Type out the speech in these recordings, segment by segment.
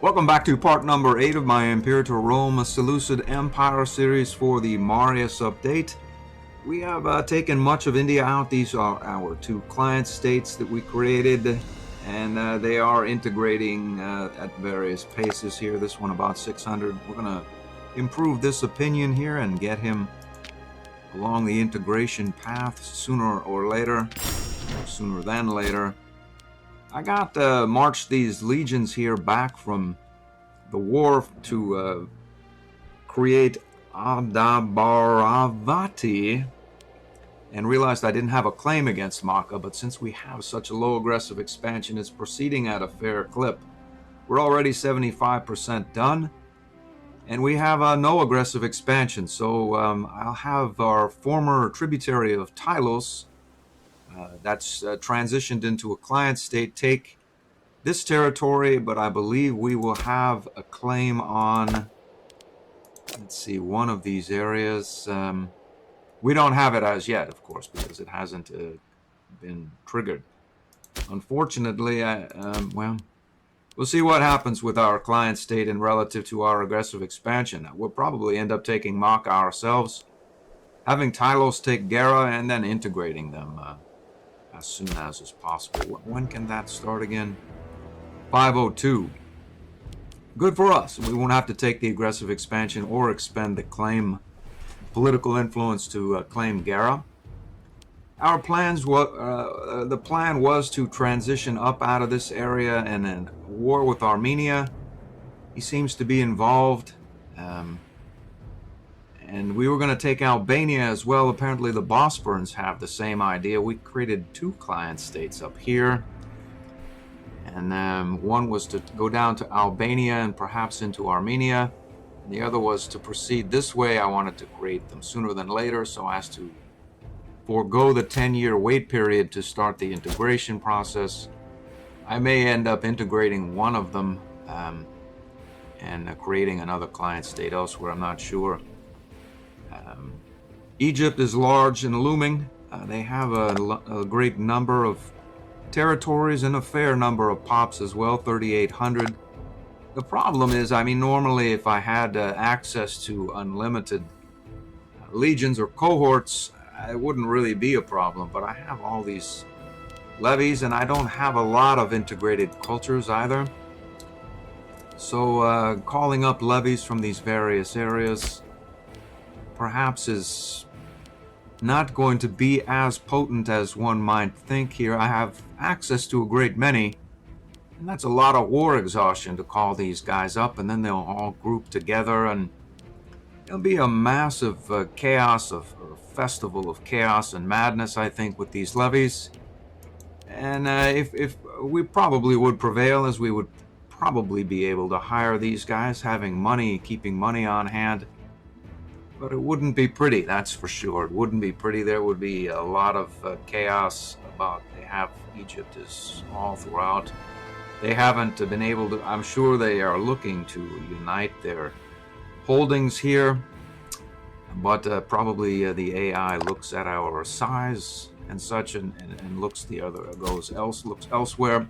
Welcome back to part number 8 of my Imperator Rome Seleukid Empire series for the Marius update. We have taken much of India out. These are our 2 client states that we created, and they are integrating at various paces here. This one about 600. We're going to improve this opinion here and get him along the integration path sooner or later, or sooner than later. I got marched these legions here back from the war to create Adabaravati, and realized I didn't have a claim against Maka, but since we have such a low aggressive expansion, it's proceeding at a fair clip. We're already 75% done, and we have no aggressive expansion, so I'll have our former tributary of Tylos, that's transitioned into a client state, take this territory, but I believe we will have a claim on, let's see, one of these areas. We don't have it as yet, of course, because it hasn't been triggered. Unfortunately, well, we'll see what happens with our client state in relative to our aggressive expansion. We'll probably end up taking Maka ourselves, having Tylos take Gera, and then integrating them as soon as is possible. When can that start again? 502. Good for us. We won't have to take the aggressive expansion or expend the claim political influence to claim Gera. Our plans the plan was to transition up out of this area and then war with Armenia. He seems to be involved, and we were going to take Albania as well. Apparently the Bosporans have the same idea. We created 2 client states up here. And one was to go down to Albania and perhaps into Armenia. And the other was to proceed this way. I wanted to create them sooner than later, so as to forego the 10-year wait period to start the integration process. I may end up integrating one of them and creating another client state elsewhere. I'm not sure. Egypt is large and looming. They have a great number of territories and a fair number of pops as well, 3,800. The problem is, I mean, normally if I had access to unlimited legions or cohorts, it wouldn't really be a problem, but I have all these levies and I don't have a lot of integrated cultures either. So calling up levies from these various areas perhaps is not going to be as potent as one might think here. I have access to a great many, and that's a lot of war exhaustion to call these guys up, and then they'll all group together, and it'll be a massive chaos or festival of chaos and madness, I think, with these levies. And if we probably would prevail, as we would probably be able to hire these guys, having money, keeping money on hand. But it wouldn't be pretty, that's for sure. It wouldn't be pretty. There would be a lot of chaos about. They have Egypt is all throughout. They haven't been able to. I'm sure they are looking to unite their holdings here, but probably the AI looks at our size and such, and looks looks elsewhere.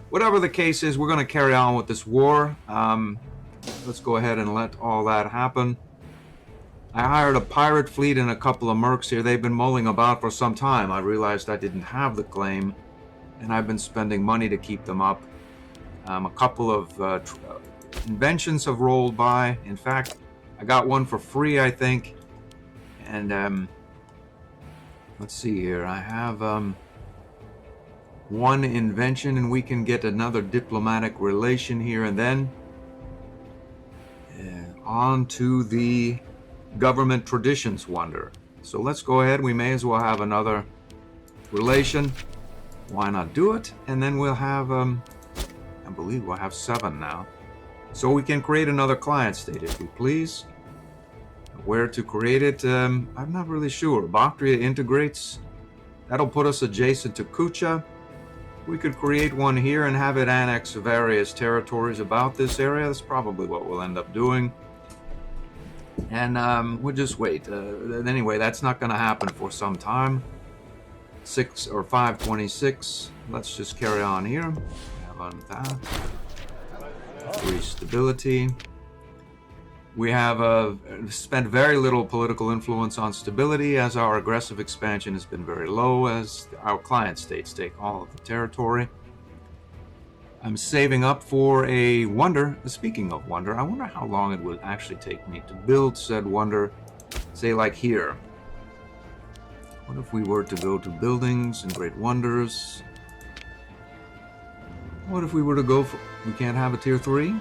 Whatever the case is, we're going to carry on with this war. Let's go ahead and let all that happen. I hired a pirate fleet and a couple of mercs here. They've been mulling about for some time. I realized I didn't have the claim, and I've been spending money to keep them up. A couple of inventions have rolled by. In fact, I got one for free, I think. And let's see here. I have one invention, and we can get another diplomatic relation here, and then on to the government traditions wonder. So let's go ahead. We may as well have another relation. Why not do it? And then we'll have, I believe we'll have 7 now. So we can create another client state if we please. Where to create it, I'm not really sure. Bactria integrates. That'll put us adjacent to Kucha. We could create one here and have it annex various territories about this area. That's probably what we'll end up doing. And we'll just wait. Anyway, that's not going to happen for some time. 6 or 526. Let's just carry on here. We have on that. 3 stability. We have spent very little political influence on stability, as our aggressive expansion has been very low, as our client states take all of the territory. I'm saving up for a wonder. Speaking of wonder, I wonder how long it would actually take me to build said wonder, say like here. What if we were to go to buildings and great wonders? What if we were to go for... We can't have a tier 3?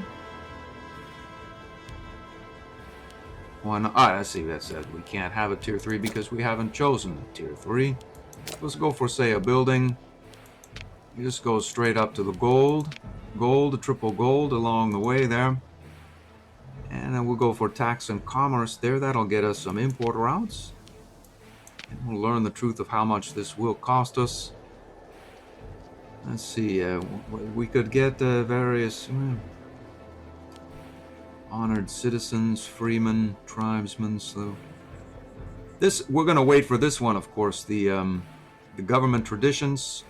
Why not? I see that said we can't have a tier 3 because we haven't chosen a tier 3. Let's go for, say, a building. You just go straight up to the gold. Gold, triple gold along the way there. And then we'll go for tax and commerce there. That'll get us some import routes. And we'll learn the truth of how much this will cost us. Let's see, we could get various honored citizens, freemen, tribesmen. So this, we're going to wait for this one, of course, the government traditions.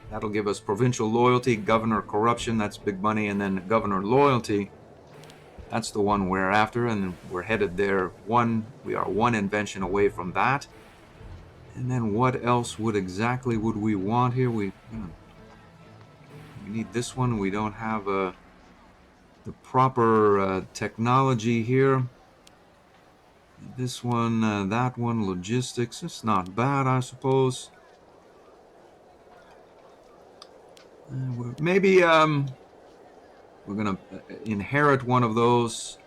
That'll give us provincial loyalty, governor corruption, that's big money, and then governor loyalty. That's the one we're after, and we're headed there. We are one invention away from that. And then what else would we want here? We need this one. We don't have the proper technology here. This one, that one, logistics. It's not bad, I suppose. Maybe we're gonna inherit one of those.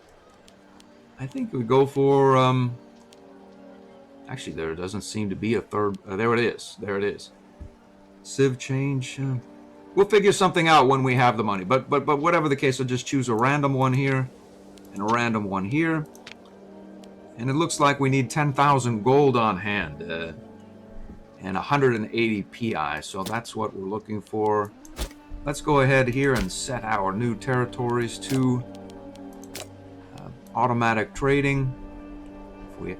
I think we go for actually, there doesn't seem to be a third. There it is. There it is. Civ change. We'll figure something out when we have the money. But whatever the case, I'll just choose a random one here and a random one here. And it looks like we need 10,000 gold on hand and 180 PI. So that's what we're looking for. Let's go ahead here and set our new territories to automatic trading.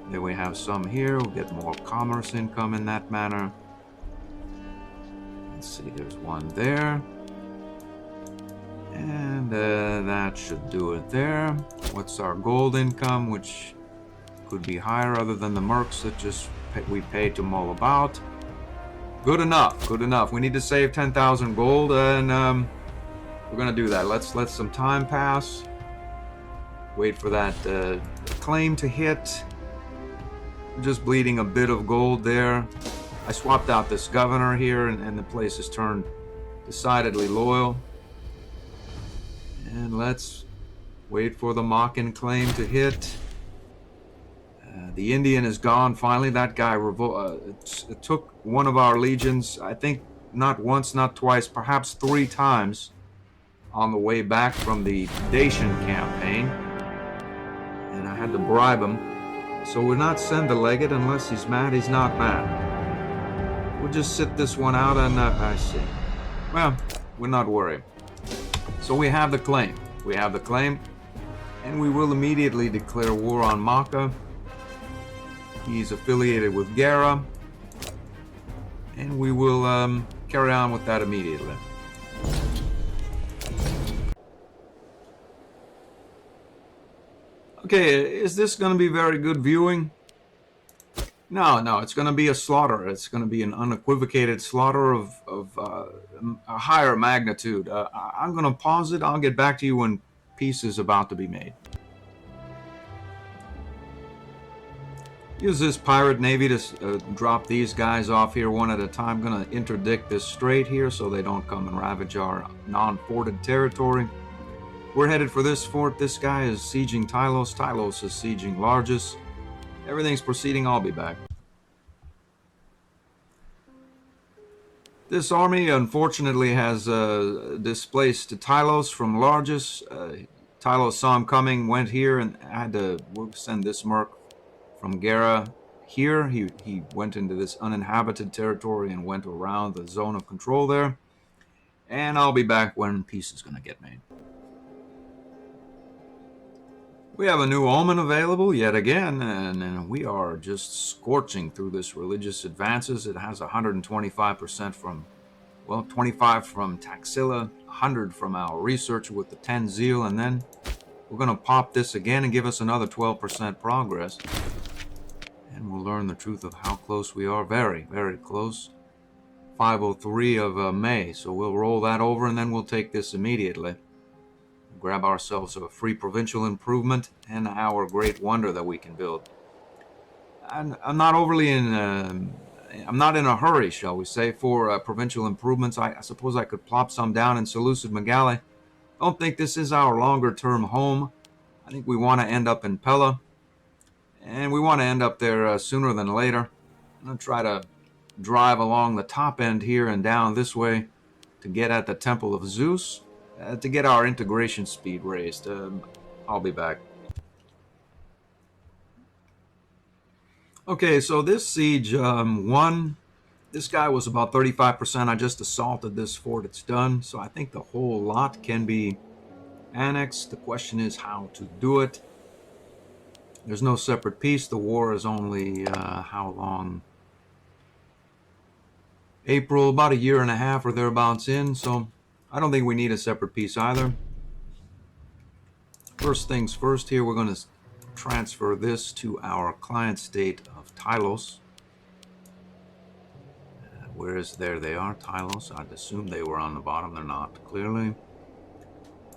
There we have some here. We'll get more commerce income in that manner. Let's see, there's one there. And that should do it there. What's our gold income, which could be higher other than the mercs that we pay to mull about. Good enough, good enough. We need to save 10,000 gold, and we're going to do that. Let's let some time pass. Wait for that claim to hit. Just bleeding a bit of gold there. I swapped out this governor here, and the place has turned decidedly loyal. And let's wait for the Makan claim to hit. The Indian is gone finally. That guy took one of our legions, I think not once, not twice, perhaps 3 times on the way back from the Dacian campaign. And I had to bribe him. So we'll not send the legate unless he's mad. He's not mad. We'll just sit this one out, and I see. Well, we're not worried. So we have the claim. We have the claim. And we will immediately declare war on Maka. He's affiliated with Gera. And we will carry on with that immediately. Okay, is this going to be very good viewing? No, it's going to be a slaughter. It's going to be an unequivocated slaughter of a higher magnitude. I'm going to pause it. I'll get back to you when peace is about to be made. Use this pirate navy to drop these guys off here one at a time. I'm going to interdict this strait here so they don't come and ravage our non-forted territory. We're headed for this fort. This guy is sieging Tylos. Tylos is sieging Largus. Everything's proceeding. I'll be back. This army, unfortunately, has displaced Tylos from Largus. Tylos saw him coming, went here, and had to send this merc from Gera here. He went into this uninhabited territory and went around the zone of control there. And I'll be back when peace is going to get made. We have a new omen available yet again, and we are just scorching through this religious advances. It has 125% from well, 25 from Taxila, 100 from our researcher with the 10 zeal, and then we're going to pop this again and give us another 12% progress. And we'll learn the truth of how close we are. Very, very close. 503 of May. So we'll roll that over and then we'll take this immediately. Grab ourselves a free provincial improvement and our great wonder that we can build. I'm not overly in... I'm not in a hurry, shall we say, for provincial improvements. I suppose I could plop some down in Seleukid Megali. I don't think this is our longer-term home. I think we want to end up in Pella. And we want to end up there sooner than later. I'm going to try to drive along the top end here and down this way to get at the Temple of Zeus, to get our integration speed raised. I'll be back. Okay, so this siege won. This guy was about 35%. I just assaulted this fort. It's done. So I think the whole lot can be annexed. The question is how to do it. There's no separate peace. The war is only, how long? April, about a year and a half or thereabouts in. So I don't think we need a separate peace either. First things first here, we're going to transfer this to our client state of Tylos. Where is there? They are, Tylos. I'd assume they were on the bottom. They're not, clearly.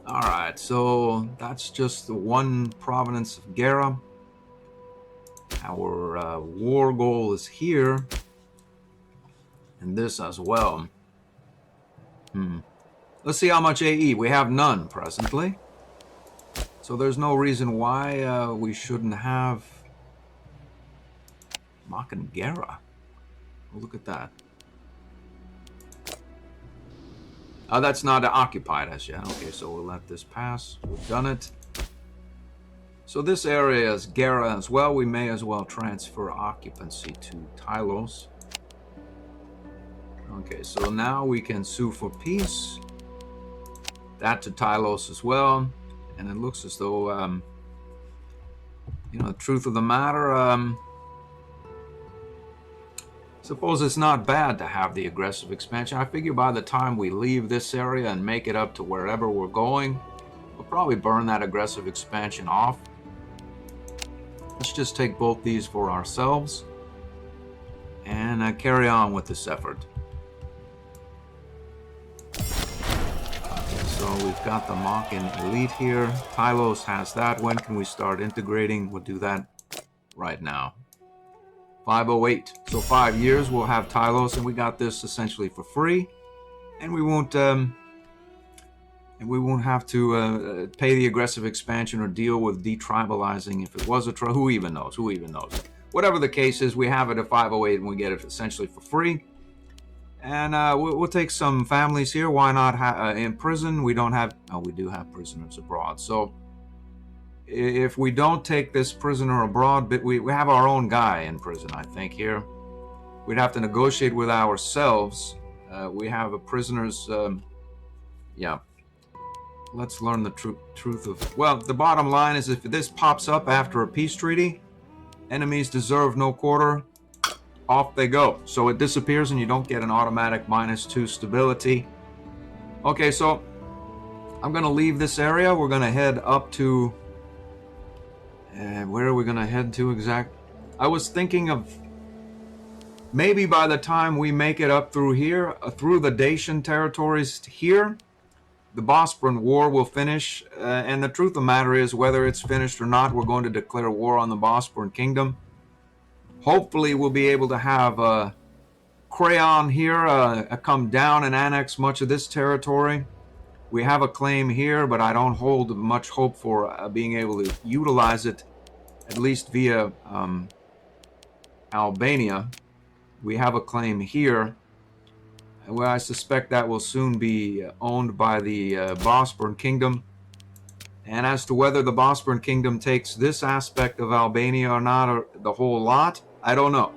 Alright, so that's just the one province of Gera. Our war goal is here. And this as well. Let's see how much AE. We have none presently. So there's no reason why we shouldn't have Makan Gera. Oh, look at that. Oh, that's not occupied as yet. Okay, so we'll let this pass. We've done it. So this area is Gera as well. We may as well transfer occupancy to Tylos. Okay, so now we can sue for peace. That to Tylos as well. And it looks as though, the truth of the matter, suppose it's not bad to have the aggressive expansion. I figure by the time we leave this area and make it up to wherever we're going, we'll probably burn that aggressive expansion off. Let's just take both these for ourselves and carry on with this effort. So we've got the Makan Elite here. Tylos has that. When can we start integrating? We'll do that right now. 508. So 5 years we'll have Tylos, and we got this essentially for free. And we won't have to pay the aggressive expansion or deal with detribalizing if it was a who even knows? Who even knows? Whatever the case is, we have it at 508 and we get it essentially for free. And we'll take some families here. Why not in prison? We don't have... Oh, we do have prisoners abroad. So if we don't take this prisoner abroad, but we have our own guy in prison, I think, here. We'd have to negotiate with ourselves. We have a prisoner's... yeah. Let's learn the truth of... Well, the bottom line is if this pops up after a peace treaty, enemies deserve no quarter. Off they go. So it disappears and you don't get an automatic -2 stability. Okay, so I'm going to leave this area. We're going to head up to... where are we going to head to exactly? I was thinking of maybe by the time we make it up through here, through the Dacian territories here, the Bosporan War will finish. And the truth of the matter is, whether it's finished or not, we're going to declare war on the Bosporan Kingdom. Hopefully we'll be able to have Crayon here come down and annex much of this territory. We have a claim here, but I don't hold much hope for being able to utilize it, at least via Albania. We have a claim here, where I suspect that will soon be owned by the Bosporan Kingdom. And as to whether the Bosporan Kingdom takes this aspect of Albania or not, or the whole lot, I don't know.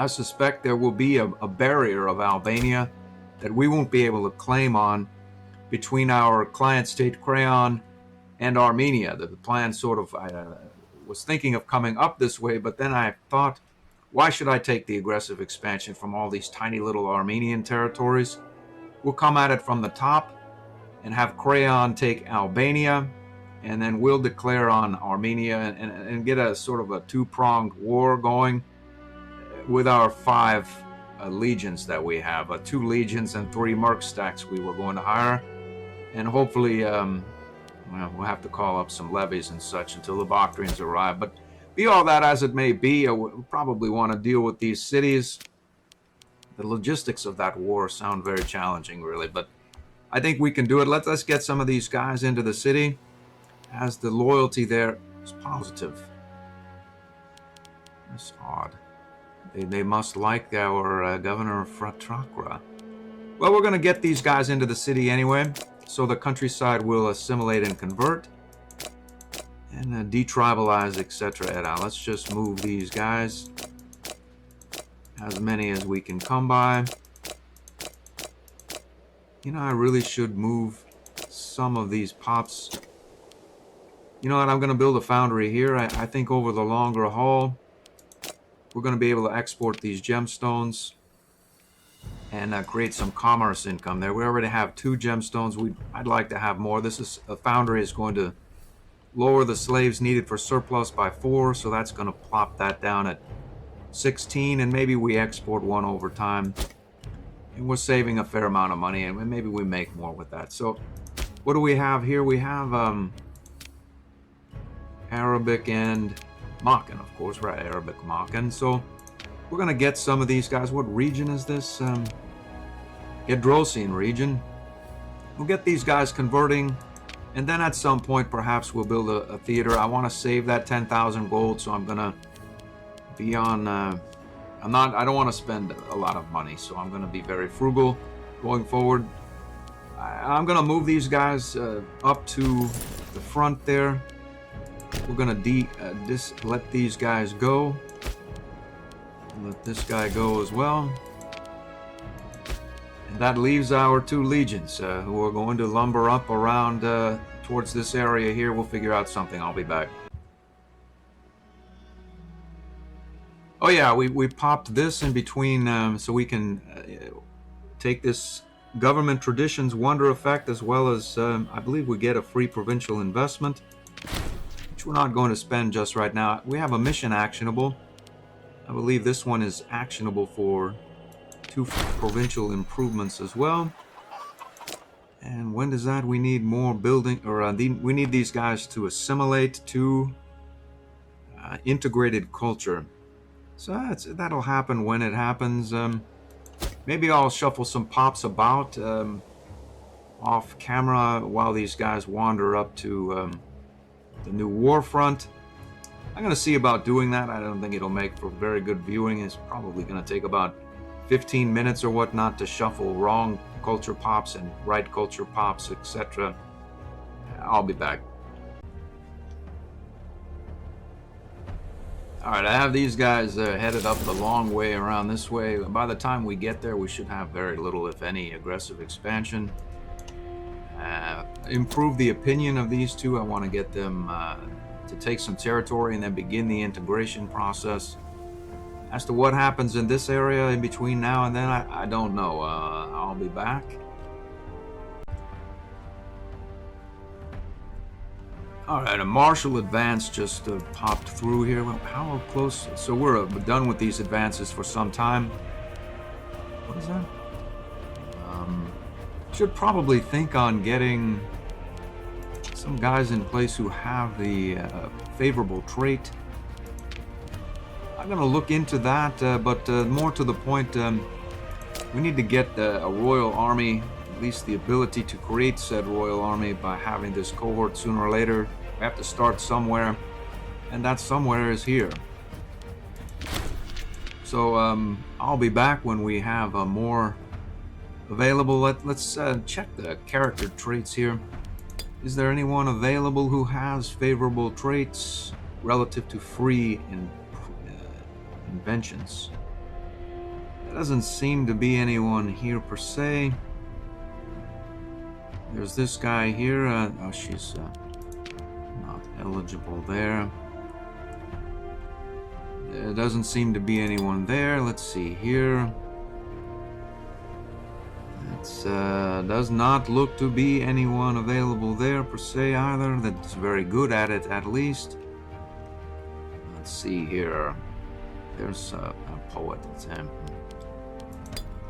I suspect there will be a barrier of Albania that we won't be able to claim on between our client state Crayon and Armenia. The plan sort of, I was thinking of coming up this way, but then I thought, why should I take the aggressive expansion from all these tiny little Armenian territories? we'll come at it from the top and have Crayon take Albania, and then we'll declare on Armenia and get a sort of a two-pronged war going with our 5 legions that we have. 2 legions and 3 merc stacks we were going to hire. And hopefully, well, we'll have to call up some levies and such until the Bactrians arrive. But be all that as it may be, we'll probably want to deal with these cities. The logistics of that war sound very challenging, really, but I think we can do it. Let's get some of these guys into the city, as the loyalty there is positive. That's odd. They must like our governor of Fratrakra. Well, we're going to get these guys into the city anyway, so the countryside will assimilate and convert, and detribalize, etc. et al. Let's just move these guys. As many as we can come by. You know, I really should move some of these pops. You know what, I'm going to build a foundry here. I think over the longer haul, we're going to be able to export these gemstones and create some commerce income there. We already have 2 gemstones. I'd like to have more. A foundry is going to lower the slaves needed for surplus by 4, so that's going to plop that down at 16, and maybe we export 1 over time. And we're saving a fair amount of money, and maybe we make more with that. So what do we have here? We have Arabic and Makan, of course, right? Arabic Makan. So we're going to get some of these guys. What region is this? Gedrosian region. We'll get these guys converting, and then at some point perhaps we'll build a theater. I want to save that 10,000 gold, so I'm going to be on I don't want to spend a lot of money, so I'm going to be very frugal going forward. I'm going to move these guys up to the front there. We're going to let these guys go. Let this guy go as well. And that leaves our 2 legions who are going to lumber up around towards this area here. We'll figure out something. I'll be back. Oh yeah, we popped this in between so we can take this government traditions wonder effect, as well as I believe we get a free provincial investment, which we're not going to spend just right now. We have a mission actionable. I believe this one is actionable for 2 provincial improvements as well. And when does that? We need more building, or we need these guys to assimilate to integrated culture. So that'll happen when it happens. Maybe I'll shuffle some pops about off camera while these guys wander up to the new war front. I'm going to see about doing that. I don't think it'll make for very good viewing. It's probably going to take about 15 minutes or whatnot to shuffle wrong culture pops and right culture pops, etc. I'll be back. Alright, I have these guys headed up the long way around this way. By the time we get there, we should have very little, if any, aggressive expansion. Improve the opinion of these 2. I want to get them to take some territory and then begin the integration process. As to what happens in this area in between now and then, I don't know. I'll be back. Alright, a martial advance just popped through here. Well, how close? So we're done with these advances for some time. What is that? Should probably think on getting some guys in place who have the favorable trait. I'm going to look into that, but more to the point, we need to get a royal army, at least the ability to create said royal army by having this cohort sooner or later. We have to start somewhere, and that somewhere is here. So I'll be back when we have more available. Let's check the character traits here. Is there anyone available who has favorable traits relative to free inventions? There doesn't seem to be anyone here per se. There's this guy here. Oh, she's not eligible there. There doesn't seem to be anyone there. Let's see here. Does not look to be anyone available there per se either. That's very good at it, at least. Let's see here. There's a poet. It's him.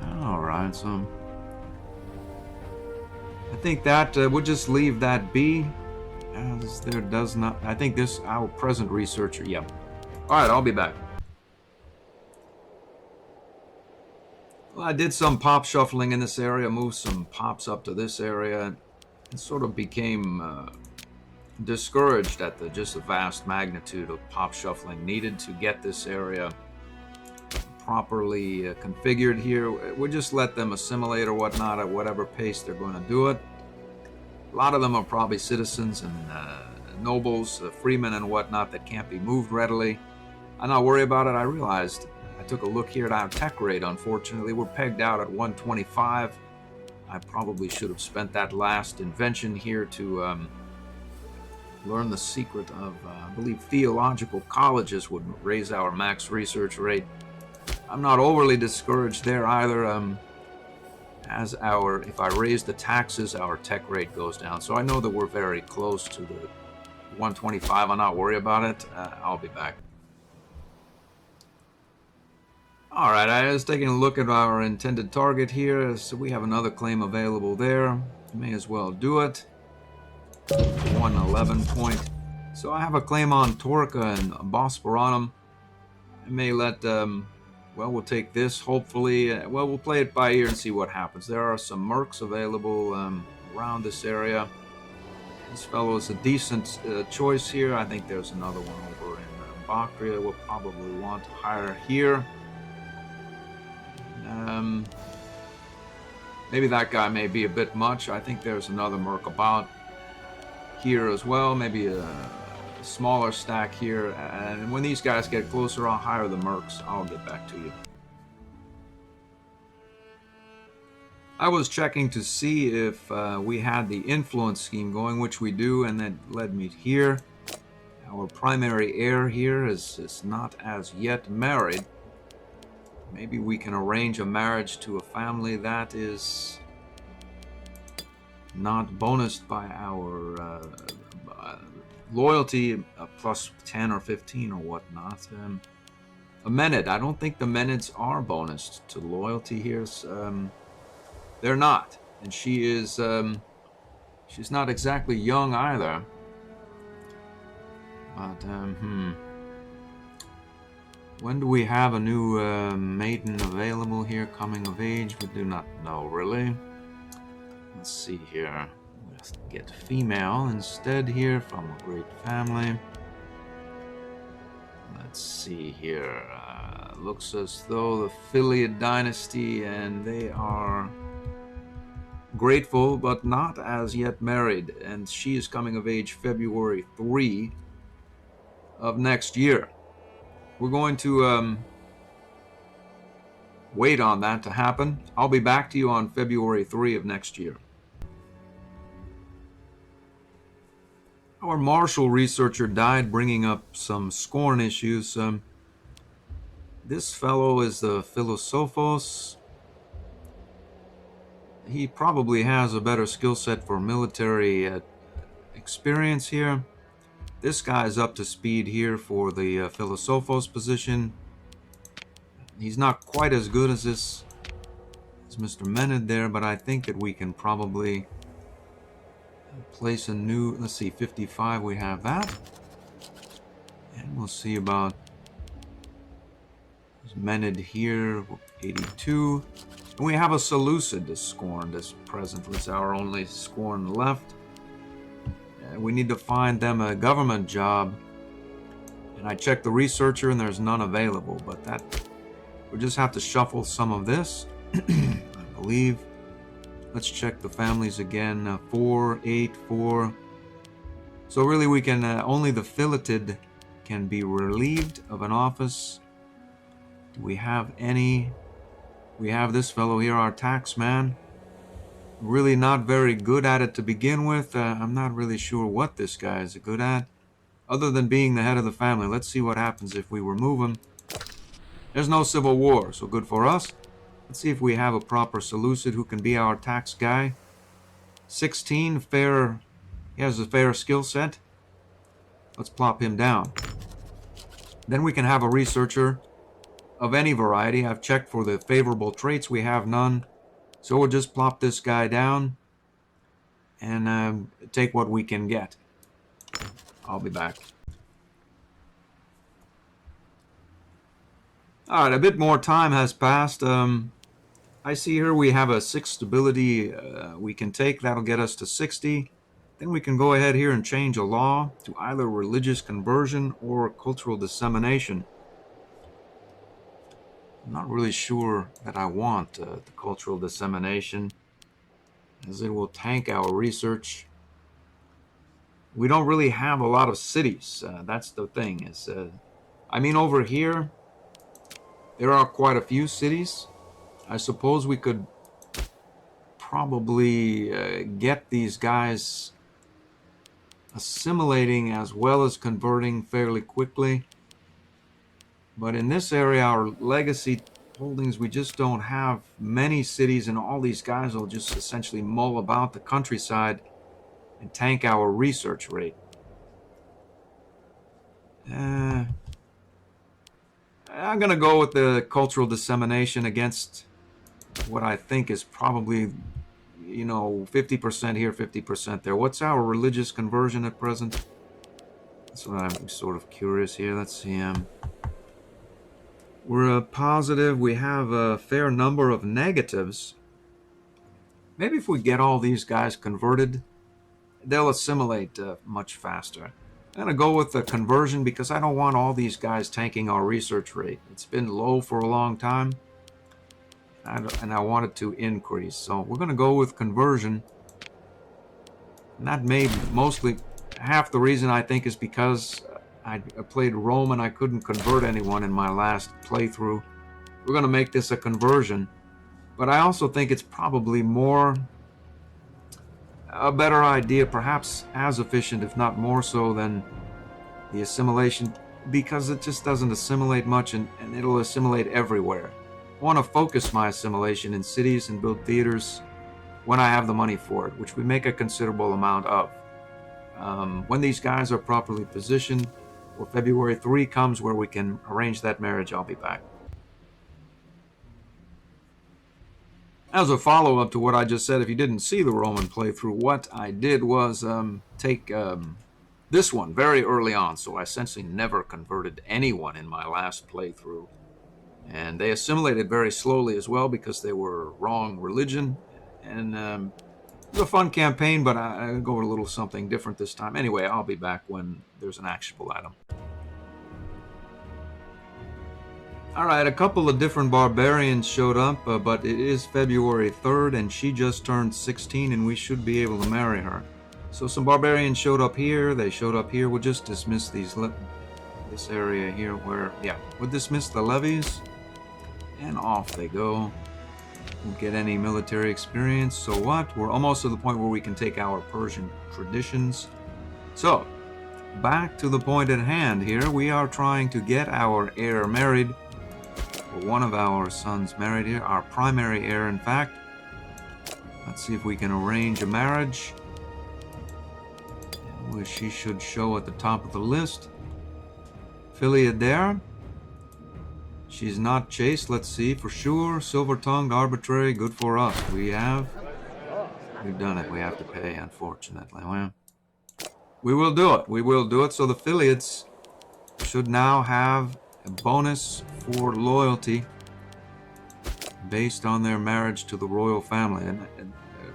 Alright, so I think that we'll just leave that be, as there does not. I think this our present researcher. Yeah. All right, I'll be back. Well, I did some pop shuffling in this area, moved some pops up to this area, and sort of became discouraged at just the vast magnitude of pop shuffling needed to get this area properly configured here. We'll just let them assimilate or whatnot at whatever pace they're going to do it. A lot of them are probably citizens and nobles, freemen and whatnot that can't be moved readily. I'm not worried about it. I realized, I took a look here at our tech rate. Unfortunately, we're pegged out at 125. I probably should have spent that last invention here to learn the secret of, I believe, theological colleges would raise our max research rate. I'm not overly discouraged there either. If I raise the taxes, our tech rate goes down. So I know that we're very close to the 125. I'm not worried about it. I'll be back. All right, I was taking a look at our intended target here. So we have another claim available there. May as well do it. 111 point. So I have a claim on Torca and Bosporanum. I may let, well, we'll take this, hopefully. Well, we'll play it by ear and see what happens. There are some mercs available around this area. This fellow is a decent choice here. I think there's another one over in Bactria. We'll probably want to hire here. Maybe that guy may be a bit much. I think there's another merc about here as well. Maybe a smaller stack here. And when these guys get closer, I'll hire the mercs. I'll get back to you. I was checking to see if we had the influence scheme going, which we do, and that led me here. Our primary heir here is not as yet married. Maybe we can arrange a marriage to a family that is not bonused by our loyalty, plus 10 or 15 or whatnot. A Menid, I don't think the Menids are bonused to loyalty here. They're not. And she is, she's not exactly young either. But, when do we have a new maiden available here, coming of age? We do not know, really. Let's see here. Let's get female instead here from a great family. Let's see here. Looks as though the Philiad dynasty, and they are grateful but not as yet married. And she is coming of age February 3 of next year. We're going to wait on that to happen. I'll be back to you on February 3 of next year. Our martial researcher died, bringing up some scorn issues. This fellow is the Philosophos. He probably has a better skill set for military experience here. This guy's up to speed here for the Philosophos position. He's not quite as good as Mr. Menid there, but I think that we can probably place a new, let's see, 55, we have that. And we'll see about Menid here, 82. And we have a Seleukid to scorn this presently. It's our only scorn left. We need to find them a government job. And I checked the researcher and there's none available, but that we'll just have to shuffle some of this. I believe. Let's check the families again. 4, 8, 4. So really we can only the filleted can be relieved of an office. Do we have any? We have this fellow here, our tax man. Really not very good at it to begin with. I'm not really sure what this guy is good at, other than being the head of the family. Let's see what happens if we remove him. There's no civil war, so good for us. Let's see if we have a proper Seleukid who can be our tax guy. 16, fair. He has a fair skill set. Let's plop him down. Then we can have a researcher of any variety. I've checked for the favorable traits. We have none. So we'll just plop this guy down and take what we can get. I'll be back. Alright, a bit more time has passed. I see here we have a 6 stability we can take. That'll get us to 60. Then we can go ahead here and change a law to either religious conversion or cultural dissemination. I'm not really sure that I want the cultural dissemination, as it will tank our research. We don't really have a lot of cities. That's the thing. I mean, over here, there are quite a few cities. I suppose we could probably get these guys assimilating as well as converting fairly quickly. But in this area, our legacy holdings, we just don't have many cities, and all these guys will just essentially mull about the countryside and tank our research rate. I'm going to go with the cultural dissemination against what I think is probably, 50% here, 50% there. What's our religious conversion at present? That's what I'm sort of curious here. Let's see. We're positive. We have a fair number of negatives. Maybe if we get all these guys converted, they'll assimilate much faster. I'm going to go with the conversion because I don't want all these guys tanking our research rate. It's been low for a long time, and I want it to increase. So we're going to go with conversion. And that may mostly, half the reason I think is because I played Rome and I couldn't convert anyone in my last playthrough. We're going to make this a conversion. But I also think it's probably a better idea, perhaps as efficient, if not more so, than the assimilation, because it just doesn't assimilate much, and it'll assimilate everywhere. I want to focus my assimilation in cities and build theaters when I have the money for it, which we make a considerable amount of. When these guys are properly positioned, or February 3 comes where we can arrange that marriage, I'll be back. As a follow-up to what I just said, if you didn't see the Roman playthrough, what I did was take this one very early on, so I essentially never converted anyone in my last playthrough. And they assimilated very slowly as well because they were wrong religion. And it was a fun campaign, but I'll go with a little something different this time. Anyway, I'll be back when there's an actionable item. Alright, a couple of different barbarians showed up, but it is February 3rd, and she just turned 16, and we should be able to marry her. So some barbarians showed up here, they showed up here. We'll just dismiss this area here where, we'll dismiss the levies, and off they go. Won't get any military experience, so what? We're almost to the point where we can take our Persian traditions. So, back to the point at hand here. We are trying to get our heir married. One of our sons married here, our primary heir, in fact. Let's see if we can arrange a marriage. She should show at the top of the list. Affiliate there. She's not chaste. Let's see for sure. Silver-tongued, arbitrary, good for us. We've done it. We have to pay, unfortunately. Well, we will do it. We will do it. So the affiliates should now have a bonus for loyalty based on their marriage to the royal family. And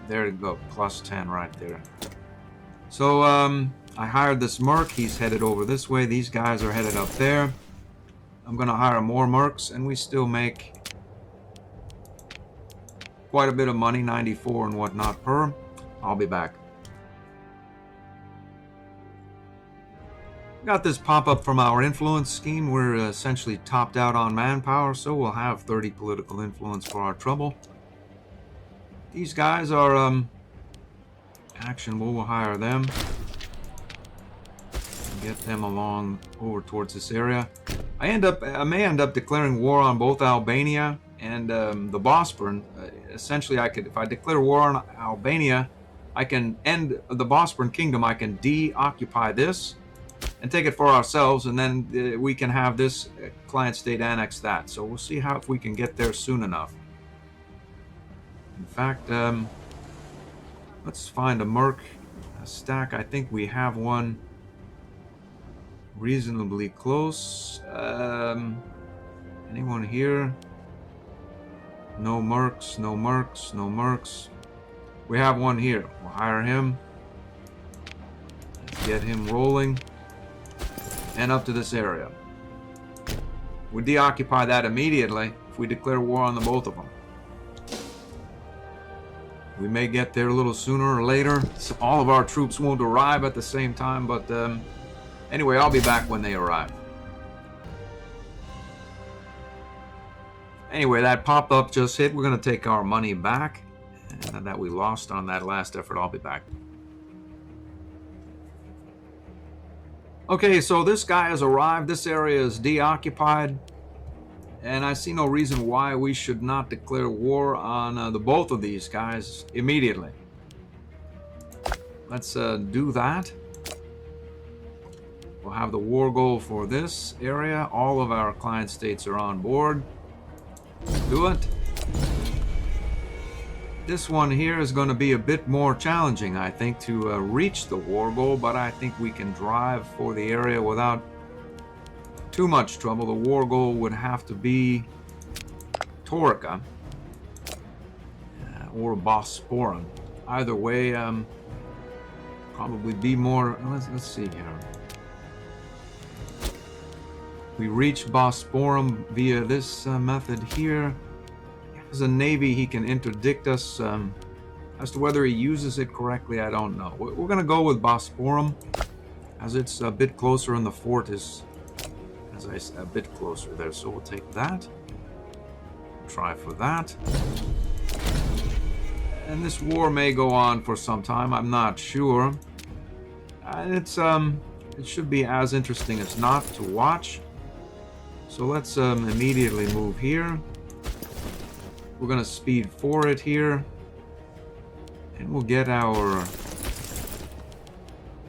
there you go, plus 10 right there. So I hired this merc. He's headed over this way. These guys are headed up there. I'm going to hire more mercs, and we still make quite a bit of money, 94 and whatnot per. I'll be back. Got this pop-up from our influence scheme. We're essentially topped out on manpower, so we'll have 30 political influence for our trouble. These guys are actionable. We'll hire them. Get them along over towards this area. I may end up declaring war on both Albania and the Bosporan. Essentially, I could, if I declare war on Albania, I can end the Bosporan Kingdom. I can de-occupy this and take it for ourselves, and then we can have this client state annex that. So we'll see how if we can get there soon enough. In fact, let's find a merc stack. I think we have one reasonably close. Anyone here? No mercs, no mercs, no mercs. We have one here. We'll hire him. Get him rolling. And up to this area. We deoccupy that immediately if we declare war on the both of them. We may get there a little sooner or later. So all of our troops won't arrive at the same time, but anyway, I'll be back when they arrive. Anyway, that pop-up just hit. We're going to take our money back that we lost on that last effort. I'll be back. Okay, so this guy has arrived. This area is deoccupied. And I see no reason why we should not declare war on the both of these guys immediately. Let's do that. We'll have the war goal for this area. All of our client states are on board. Do it. This one here is going to be a bit more challenging, I think, to reach the war goal, but I think we can drive for the area without too much trouble. The war goal would have to be Torica or Bosporan. Either way, probably be more. Let's see here. We reach Bosporum via this method here. As a navy, he can interdict us. As to whether he uses it correctly, I don't know. We're going to go with Bosporum, as it's a bit closer, and the fort is, as I said, a bit closer there. So we'll take that. Try for that. And this war may go on for some time. I'm not sure. It should be as interesting as not to watch. So let's immediately move here. We're going to speed for it here. And we'll get our...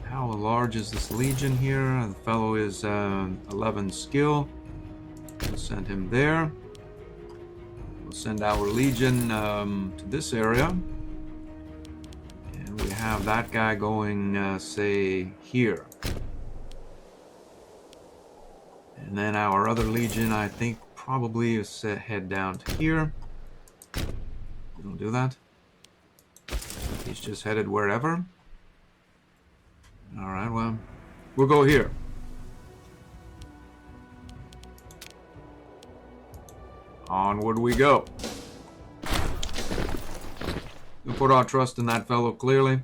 How large is this legion here? The fellow is 11 skill. We'll send him there. We'll send our legion to this area. And we have that guy going, say, here. And then our other legion, I think, probably is head down to here. Don't do that. He's just headed wherever. Alright, well, we'll go here. Onward we go. We'll put our trust in that fellow clearly.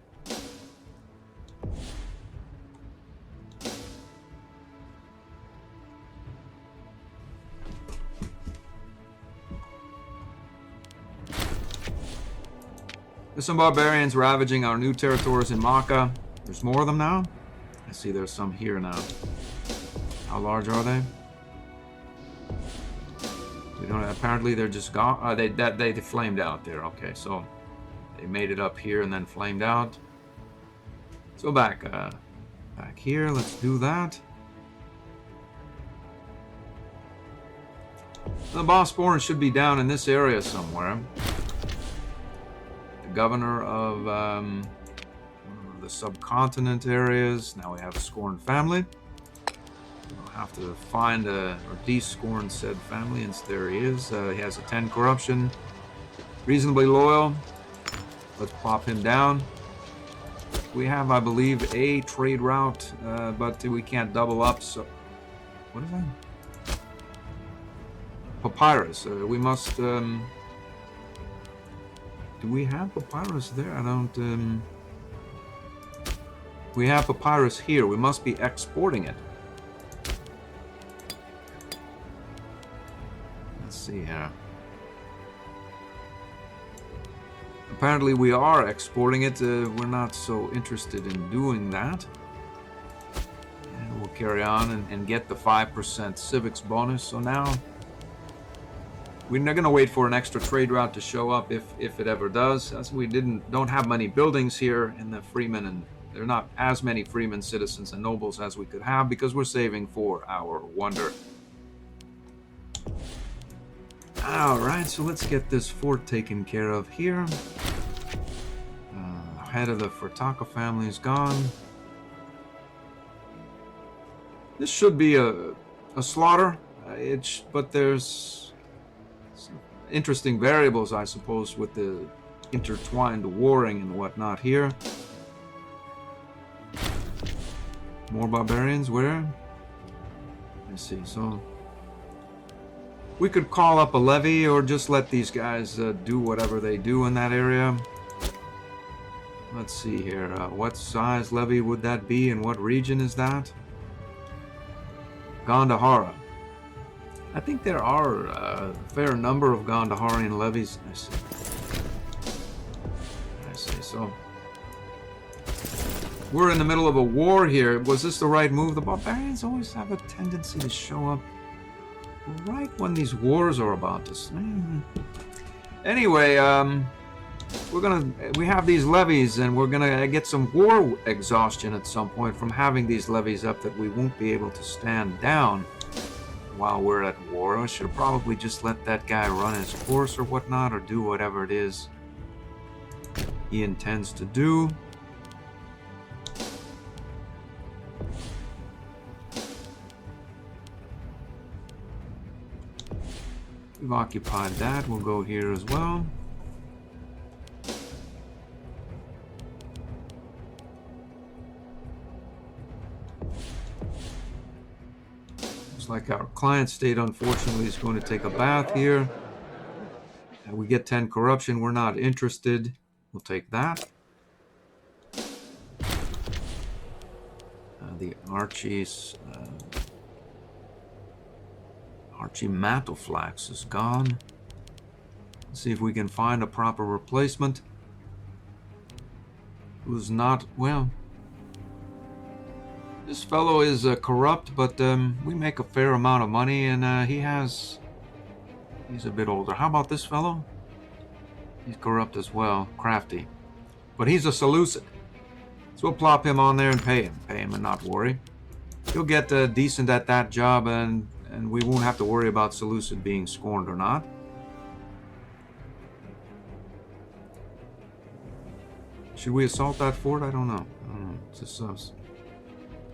There's some barbarians ravaging our new territories in Maka. There's more of them now? I see there's some here now. How large are they? We don't. Apparently they're just gone. They flamed out there. Okay, so they made it up here and then flamed out. So back here. Let's do that. The Bosporan should be down in this area somewhere. The governor of the subcontinent areas. Now we have a scorned family. We'll have to find or de-scorn said family, and there he is. He has a 10 corruption. Reasonably loyal. Let's pop him down. We have, I believe, a trade route, but we can't double up, so... What is that? Papyrus. We must... Do we have papyrus there? I don't... We have papyrus here. We must be exporting it. Let's see here. Apparently we are exporting it. We're not so interested in doing that. And we'll carry on and get the 5% civics bonus. So now We're not going to wait for an extra trade route to show up if it ever does, as we don't have many buildings here in the Freeman, and there are not as many Freeman citizens and nobles as we could have because we're saving for our wonder. Alright, so let's get this fort taken care of here. Head of the Furtaka family is gone. This should be a slaughter, but there's interesting variables, I suppose, with the intertwined warring and whatnot here. More barbarians, where? Let's see, so we could call up a levy or just let these guys do whatever they do in that area. Let's see here, what size levy would that be and what region is that? Gandhara. I think there are a fair number of Gandharian levies. I see. So we're in the middle of a war here. Was this the right move? The barbarians always have a tendency to show up right when these wars are about to start. Anyway, we have these levies, and we're gonna get some war exhaustion at some point from having these levies up that we won't be able to stand down while we're at war. I should probably just let that guy run his course or whatnot, or do whatever it is he intends to do. We've occupied that. We'll go here as well. Like our client state, unfortunately, is going to take a bath here. And we get 10 corruption. We're not interested. We'll take that. The Archie's Matoflax is gone. Let's see if we can find a proper replacement. Who's not, well, this fellow is corrupt, but we make a fair amount of money, and he's a bit older. How about this fellow? He's corrupt as well, crafty. But he's a Seleukid. So we'll plop him on there and pay him and not worry. He'll get decent at that job, and we won't have to worry about Seleukid being scorned or not. Should we assault that fort? I don't know. It's just us.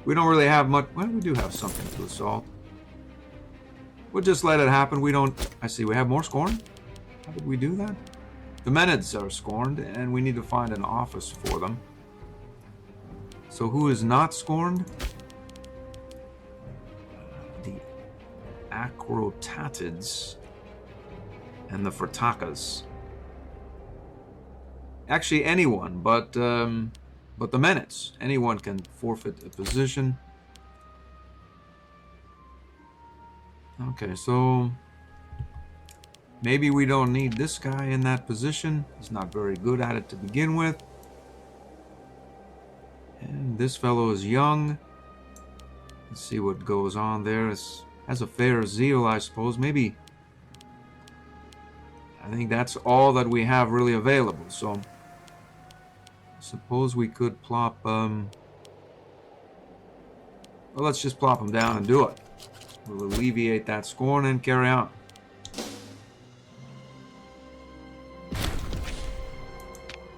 We don't really have much. Well, we do have something to assault. We'll just let it happen. We don't. I see. We have more scorn. How did we do that? The Menids are scorned, and we need to find an office for them. So who is not scorned? The Acrotatids and the Furtakas. Actually, anyone, but the Menids. Anyone can forfeit a position. Okay, so maybe we don't need this guy in that position. He's not very good at it to begin with. And this fellow is young. Let's see what goes on there. Has a fair zeal, I suppose. Maybe. I think that's all that we have really available. So suppose we could plop, well, let's just plop him down and do it. We'll alleviate that scorn and carry on.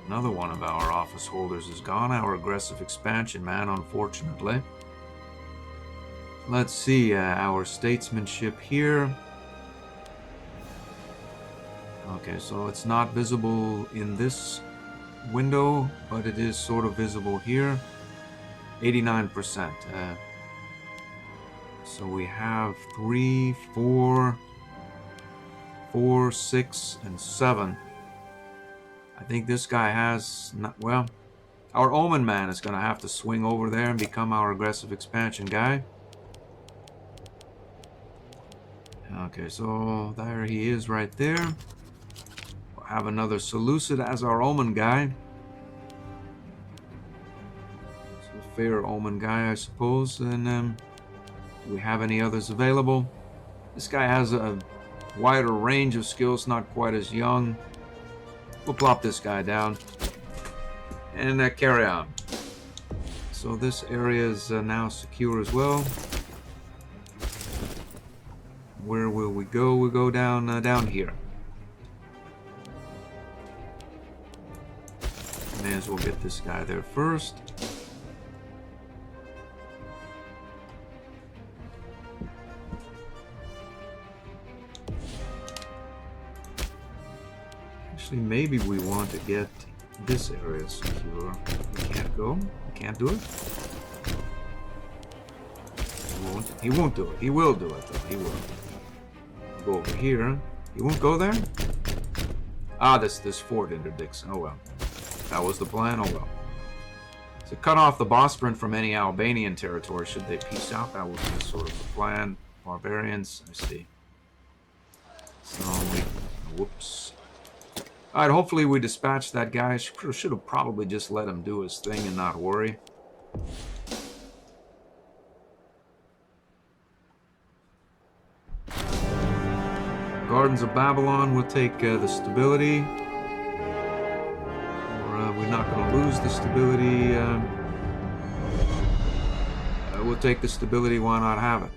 Another one of our office holders is gone. Our aggressive expansion man, unfortunately. Let's see, our statesmanship here. Okay, so it's not visible in this window, but it is sort of visible here. 89%. So we have 3, 4, 6, and 7. I think this guy has not, well, our Omen man is going to have to swing over there and become our aggressive expansion guy. Okay, so there he is right there. We'll have another Seleukid as our Omen guy. So a fair Omen guy, I suppose. And do we have any others available? This guy has a wider range of skills, not quite as young. We'll plop this guy down and carry on. So this area is now secure as well. Where will we go? We'll go down down here. May as well get this guy there first. Actually, maybe we want to get this area secure. We can't go. We can't do it. He won't do it. He will do it, though. He will. Go over here. He won't go there? Ah, this fort interdicts. Oh, well. That was the plan. Oh, well. So cut off the Bosporan from any Albanian territory should they peace out. That was sort of the plan. Barbarians. I see. So, whoops. Alright, hopefully we dispatched that guy. Should have probably just let him do his thing and not worry. Gardens of Babylon will take the stability. We're not going to lose the stability. We'll take the stability. Why not have it?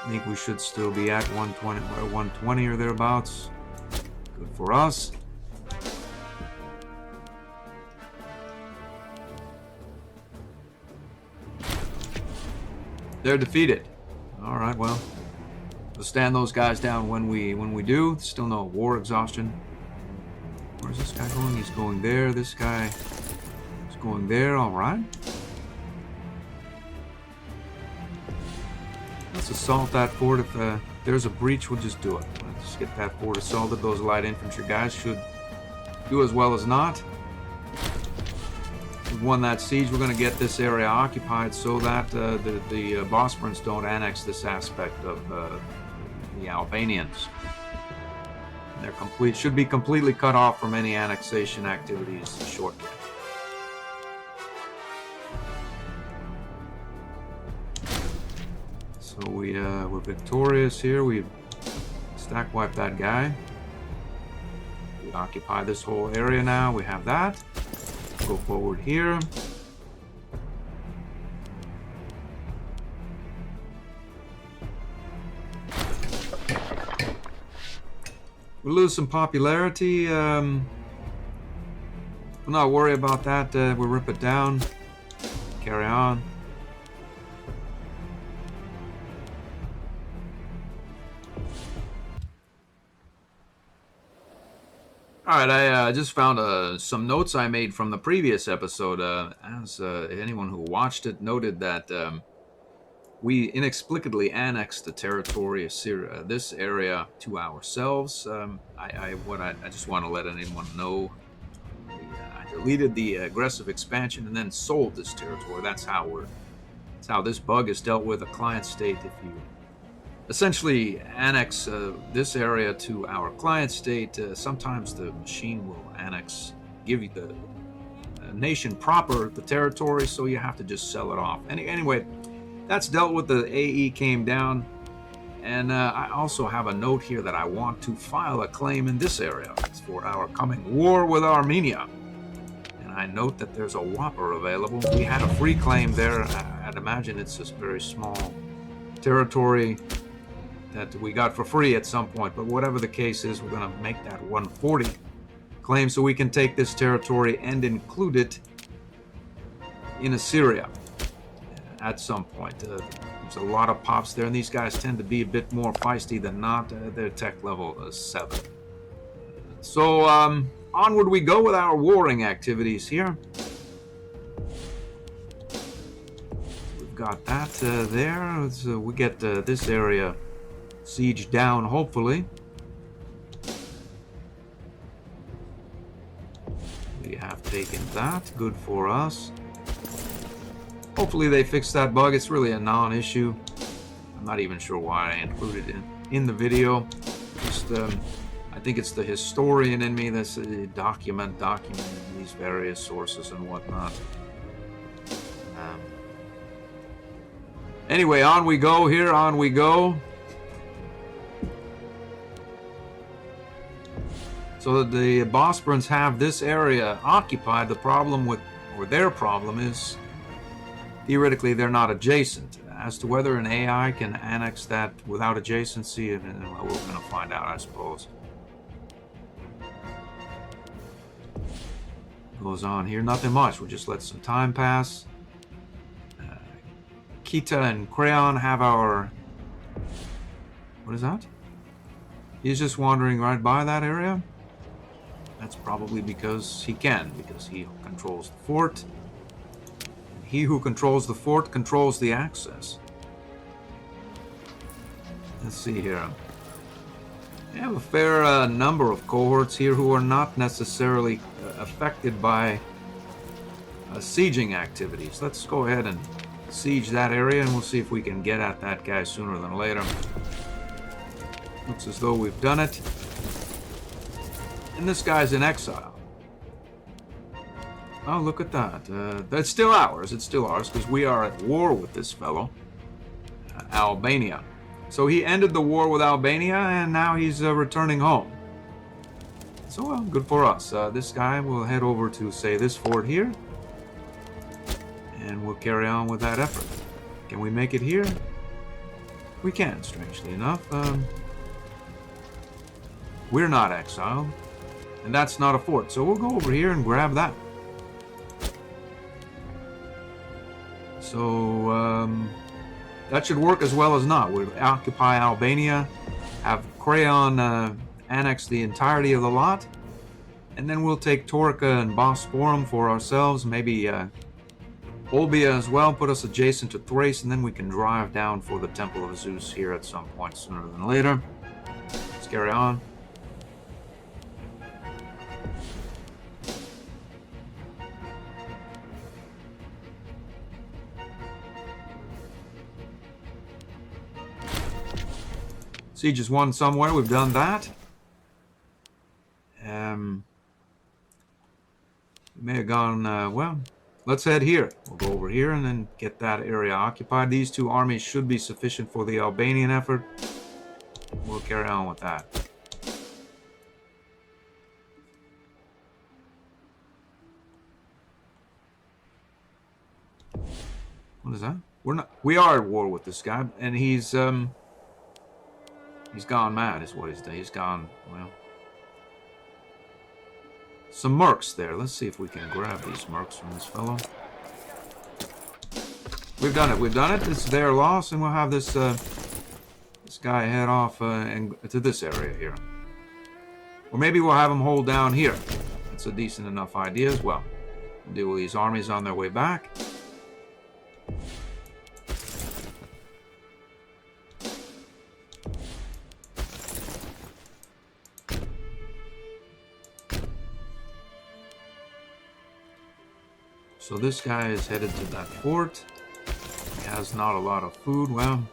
I think we should still be at 120 or thereabouts. Good for us. They're defeated. All right, well. We'll stand those guys down when we do. Still no war exhaustion. Where's this guy going? He's going there. This guy is going there. All right. Let's assault that fort. If there's a breach, we'll just do it. Let's just get that fort assaulted. Those light infantry guys should do as well as not. We've won that siege. We're going to get this area occupied so that the Bosporans don't annex this aspect of the Albanians. They're should be completely cut off from any annexation activities shortly. So we're victorious here. We stack wipe that guy. We occupy this whole area now. We have that. Go forward here. We lose some popularity. We'll not worry about that. We'll rip it down. Carry on. Alright, I just found some notes I made from the previous episode. As anyone who watched it noted that we inexplicably annexed the territory of Syria, this area, to ourselves. I just want to let anyone know. I deleted the aggressive expansion and then sold this territory. That's how this bug is dealt with. A client state, if you essentially annex this area to our client state, sometimes the machine will give you the nation proper the territory, so you have to just sell it off. Anyway, that's dealt with. The AE came down, and I also have a note here that I want to file a claim in this area. It's for our coming war with Armenia. And I note that there's a whopper available. We had a free claim there. I'd imagine it's this very small territory that we got for free at some point, but whatever the case is, we're going to make that 140 claim so we can take this territory and include it in Assyria at some point. There's a lot of pops there, and these guys tend to be a bit more feisty than not. Their tech level is 7. So onward we go with our warring activities here. We've got that there. So we get this area siege down, hopefully. We have taken that. Good for us. Hopefully they fix that bug. It's really a non-issue. I'm not even sure why I included it in the video. Just, I think it's the historian in me that's documenting these various sources and whatnot. Anyway, on we go here. On we go. So the Bosporans have this area occupied. The problem with, or their problem is, theoretically they're not adjacent. As to whether an AI can annex that without adjacency, well, we're going to find out, I suppose. Goes on here, nothing much. We'll just let some time pass. Kita and Crayon have our... What is that? He's just wandering right by that area. That's probably because he can, because he controls the fort. And he who controls the fort controls the access. Let's see here. We have a fair number of cohorts here who are not necessarily affected by sieging activities. Let's go ahead and siege that area, and we'll see if we can get at that guy sooner than later. Looks as though we've done it. And this guy's in exile. Oh, look at that. That's still ours. It's still ours, because we are at war with this fellow. Albania. So he ended the war with Albania, and now he's returning home. So, well, good for us. This guy will head over to, say, this fort here. And we'll carry on with that effort. Can we make it here? We can, strangely enough. We're not exiled. And that's not a fort. So we'll go over here and grab that. So, that should work as well as not. We'll occupy Albania, have Crayon annex the entirety of the lot, and then we'll take Torca and Bosporum for ourselves, maybe Olbia as well, put us adjacent to Thrace, and then we can drive down for the Temple of Zeus here at some point sooner than later. Let's carry on. Siege is won somewhere. We've done that. We may have gone, well, let's head here. We'll go over here and then get that area occupied. These two armies should be sufficient for the Albanian effort. We'll carry on with that. What is that? We are at war with this guy, and he's gone mad, is what he's done. He's gone, well... Some mercs there. Let's see if we can grab these mercs from this fellow. We've done it. We've done it. It's their loss, and we'll have this this guy head off and to this area here. Or maybe we'll have him hold down here. That's a decent enough idea as well. We'll deal with these armies on their way back. So this guy is headed to that fort. He has not a lot of food. Well,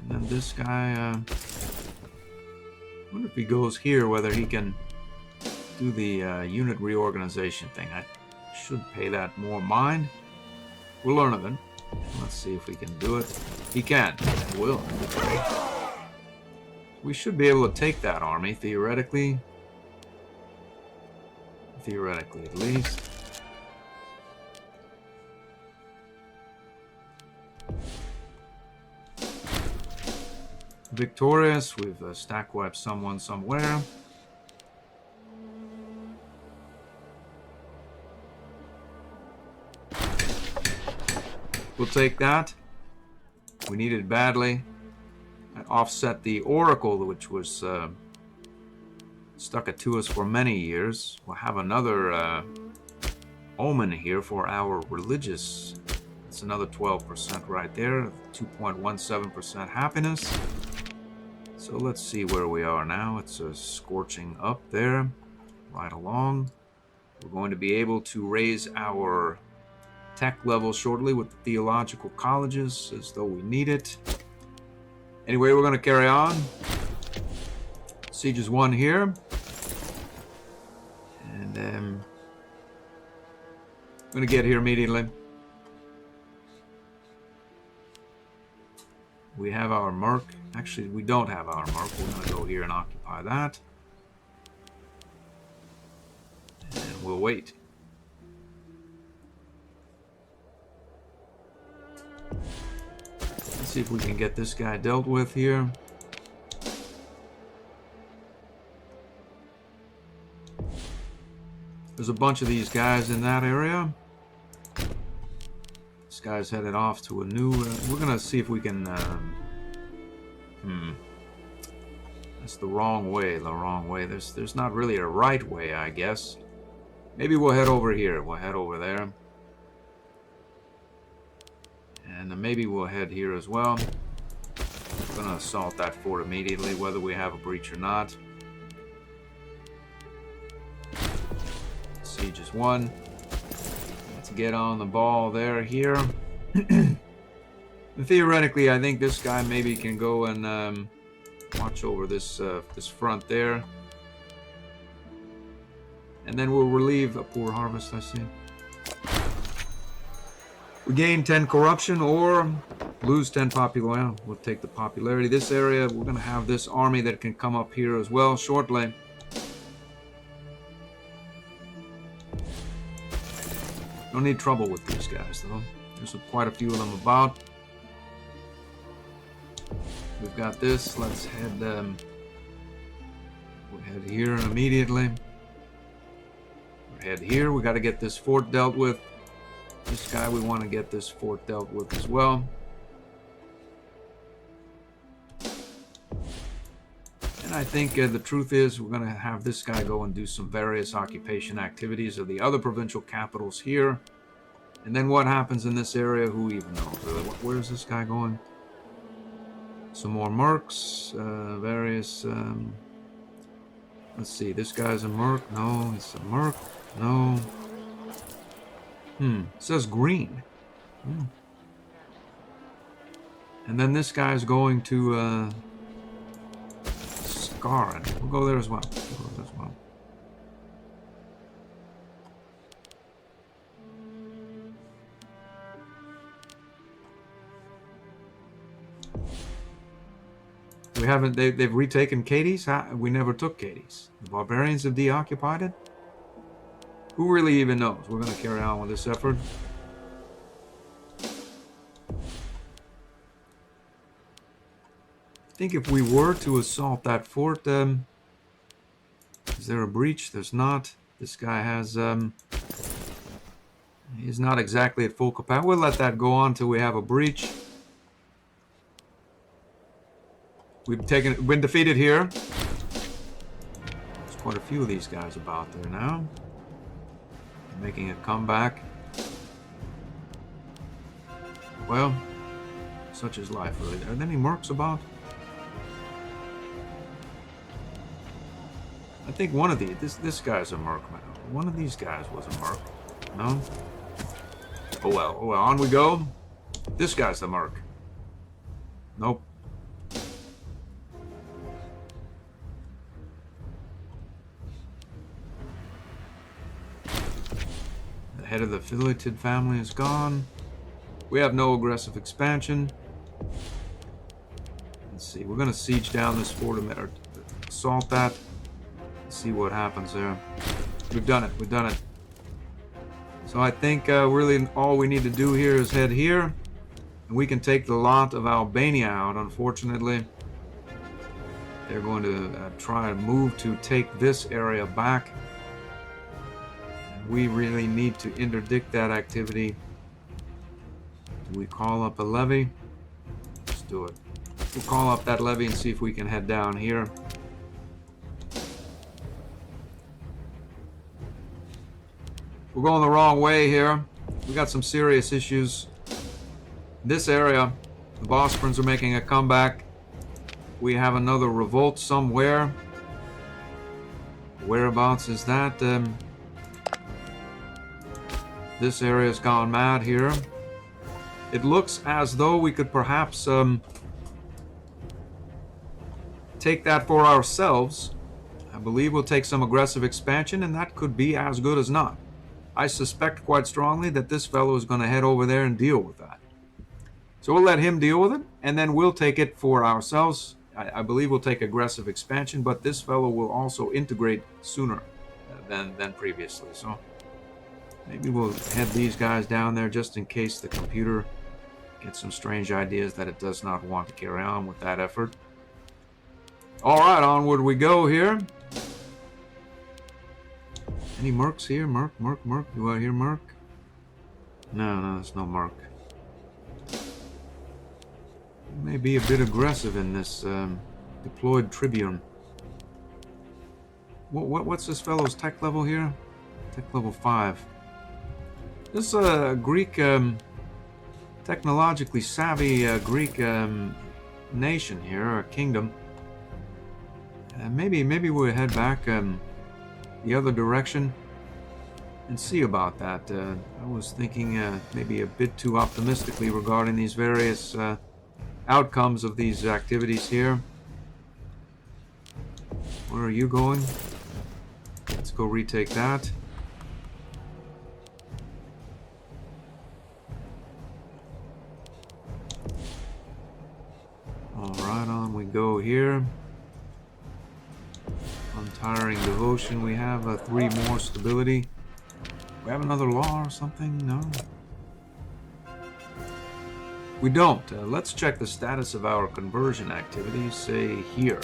and then this guy, I wonder if he goes here, whether he can do the unit reorganization thing. I should pay that more mind. We'll learn of it. Let's see if we can do it. He can. He will. We should be able to take that army, theoretically. Theoretically, at least. Victorious. We've stack wiped someone somewhere. We'll take that. We need it badly. That offset the Oracle, which was stuck it to us for many years. We'll have another omen here for our religious. It's another 12% right there. 2.17% happiness. So let's see where we are now. It's scorching up there, right along. We're going to be able to raise our tech level shortly with the theological colleges, as though we need it. Anyway, we're going to carry on. Siege is won here. And I'm going to get here immediately. We have our merc Actually, we don't have our mark. We're going to go here and occupy that. And we'll wait. Let's see if we can get this guy dealt with here. There's a bunch of these guys in that area. This guy's headed off to a new... we're going to see if we can... That's the wrong way, There's not really a right way, I guess. Maybe we'll head over here. We'll head over there. And maybe we'll head here as well. We're going to assault that fort immediately, whether we have a breach or not. Siege is won. Let's get on the ball there here. Theoretically, I think this guy maybe can go and watch over this this front there. And then we'll relieve a poor harvest, I see. We gain 10 corruption or lose 10 popularity. We'll take the popularity. This area, we're going to have this army that can come up here as well shortly. Don't need trouble with these guys, though. There's quite a few of them about. We've got this. Let's head. We'll head here immediately. We'll head here. We got to get this fort dealt with. This guy, we want to get this fort dealt with as well. And I think the truth is we're going to have this guy go and do some various occupation activities of the other provincial capitals here. And then what happens in this area, who even knows? Where is this guy going? Some more mercs, various... let's see, this guy's a merc. No, it's a merc. No. It says green. And then this guy's going to Scarin. We'll go there as well. We haven't. They've retaken Cadiz. We never took Cadiz. The barbarians have deoccupied it. Who really even knows? We're going to carry on with this effort. I think if we were to assault that fort, is there a breach? There's not. This guy has, he's not exactly at full capacity. We'll let that go on until we have a breach. We've been defeated here. There's quite a few of these guys about there now. Making a comeback. Well, such is life, really. Are there any mercs about? I think one of these, this guy's a merc. One of these guys was a merc. No? Oh well, on we go. This guy's the merc. Nope. The head of the Seleukid family is gone. We have no aggressive expansion. Let's see, we're going to siege down this fort, or assault that. See what happens there. We've done it. So I think really all we need to do here is head here, and we can take the lot of Albania out. Unfortunately, they're going to try to move to take this area back. And we really need to interdict that activity. Do we call up a levy? Let's do it. We'll call up that levy and see if we can head down here. We're going the wrong way here. We got some serious issues. This area, the Bosphorans are making a comeback. We have another revolt somewhere. Whereabouts is that? This area's gone mad here. It looks as though we could perhaps take that for ourselves. I believe we'll take some aggressive expansion, and that could be as good as not. I suspect quite strongly that this fellow is going to head over there and deal with that. So we'll let him deal with it, and then we'll take it for ourselves. I believe we'll take aggressive expansion, but this fellow will also integrate sooner than previously. So maybe we'll head these guys down there just in case the computer gets some strange ideas that it does not want to carry on with that effort. All right, onward we go here. Any mercs here? Merc. Do I hear merc? No, there's no merc. May be a bit aggressive in this deployed tribune. What's this fellow's tech level here? Tech level 5. This Greek, technologically savvy Greek nation here, or kingdom. Maybe we'll head back the other direction and see about that. I was thinking maybe a bit too optimistically regarding these various outcomes of these activities here. Where are you going? Let's go retake that. All right, on we go here. Untiring devotion. We have 3 more stability. We have another law or something? No. We don't. Let's check the status of our conversion activities, say here.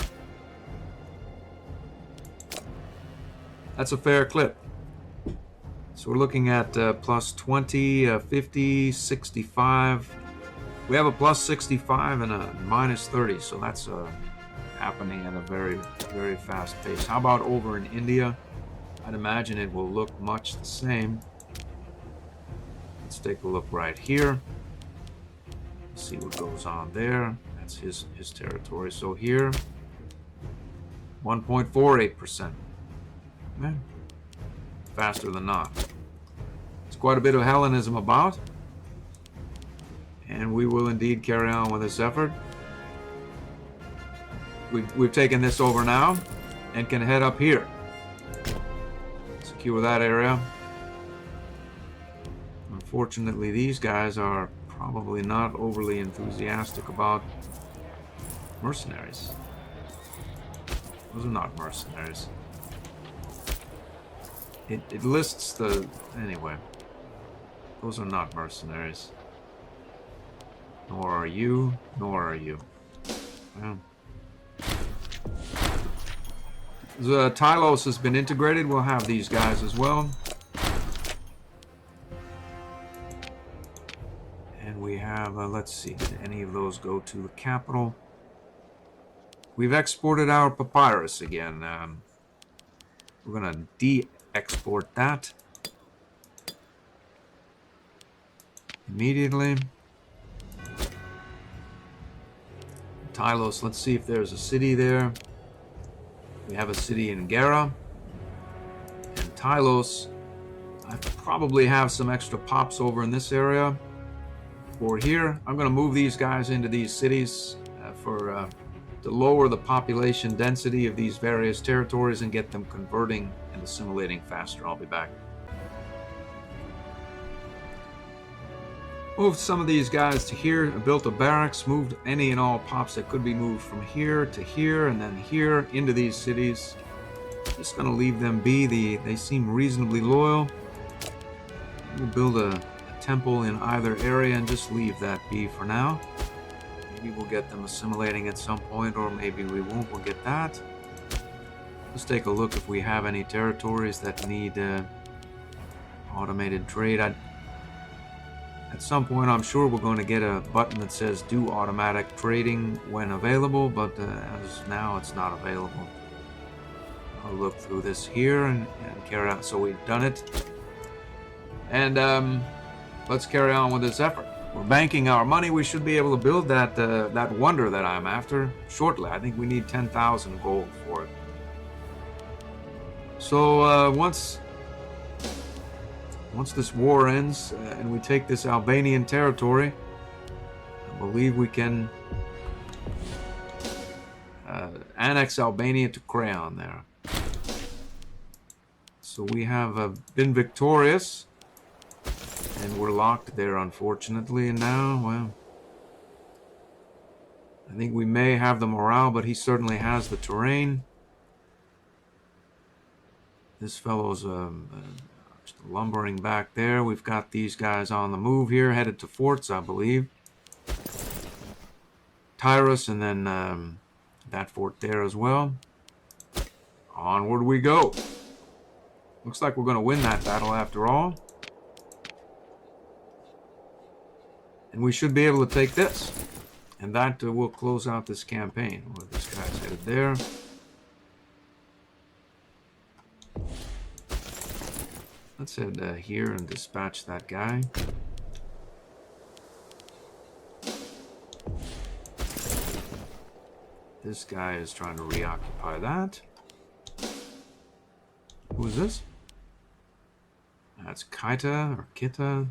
That's a fair clip. So we're looking at plus 20, 50, 65. We have a plus 65 and a minus 30, so that's happening at a very, very fast pace. How about over in India? I'd imagine it will look much the same. Let's take a look right here. See what goes on there. That's his territory. So here, 1.48%. Man, faster than not. There's quite a bit of Hellenism about, and we will indeed carry on with this effort. We've taken this over now and can head up here. Secure that area. Unfortunately, these guys are probably not overly enthusiastic about mercenaries. Those are not mercenaries. It lists the... Anyway. Those are not mercenaries. Nor are you. Nor are you. Well. The Tylos has been integrated. We'll have these guys as well. And we have, let's see, did any of those go to the capital? We've exported our papyrus again. We're going to de-export that immediately. Tylos, let's see if there's a city there. We have a city in Gera. And Tylos, I probably have some extra pops over in this area. For here, I'm going to move these guys into these cities to lower the population density of these various territories and get them converting and assimilating faster. I'll be back. Moved some of these guys to here, built a barracks, moved any and all pops that could be moved from here to here and then here into these cities. Just going to leave them be. They seem reasonably loyal. We'll build a temple in either area and just leave that be for now. Maybe we'll get them assimilating at some point, or maybe we won't. We'll get that. Let's take a look if we have any territories that need automated trade. At some point, I'm sure we're going to get a button that says do automatic trading when available, but as now it's not available. I'll look through this here and carry out. So we've done it. And let's carry on with this effort. We're banking our money. We should be able to build that wonder that I'm after shortly. I think we need 10,000 gold for it. So once this war ends and we take this Albanian territory, I believe we can annex Albania to Crayon there. So we have been victorious, and we're locked there, unfortunately. And now, well, I think we may have the morale, but he certainly has the terrain. This fellow's just lumbering back there. We've got these guys on the move here, headed to forts, I believe. Tyrus, and then that fort there as well. Onward we go. Looks like we're going to win that battle after all. And we should be able to take this. And that will close out this campaign. Well, this guy's headed there. Let's head here and dispatch that guy. This guy is trying to reoccupy that. Who is this? That's Kaita or Kita.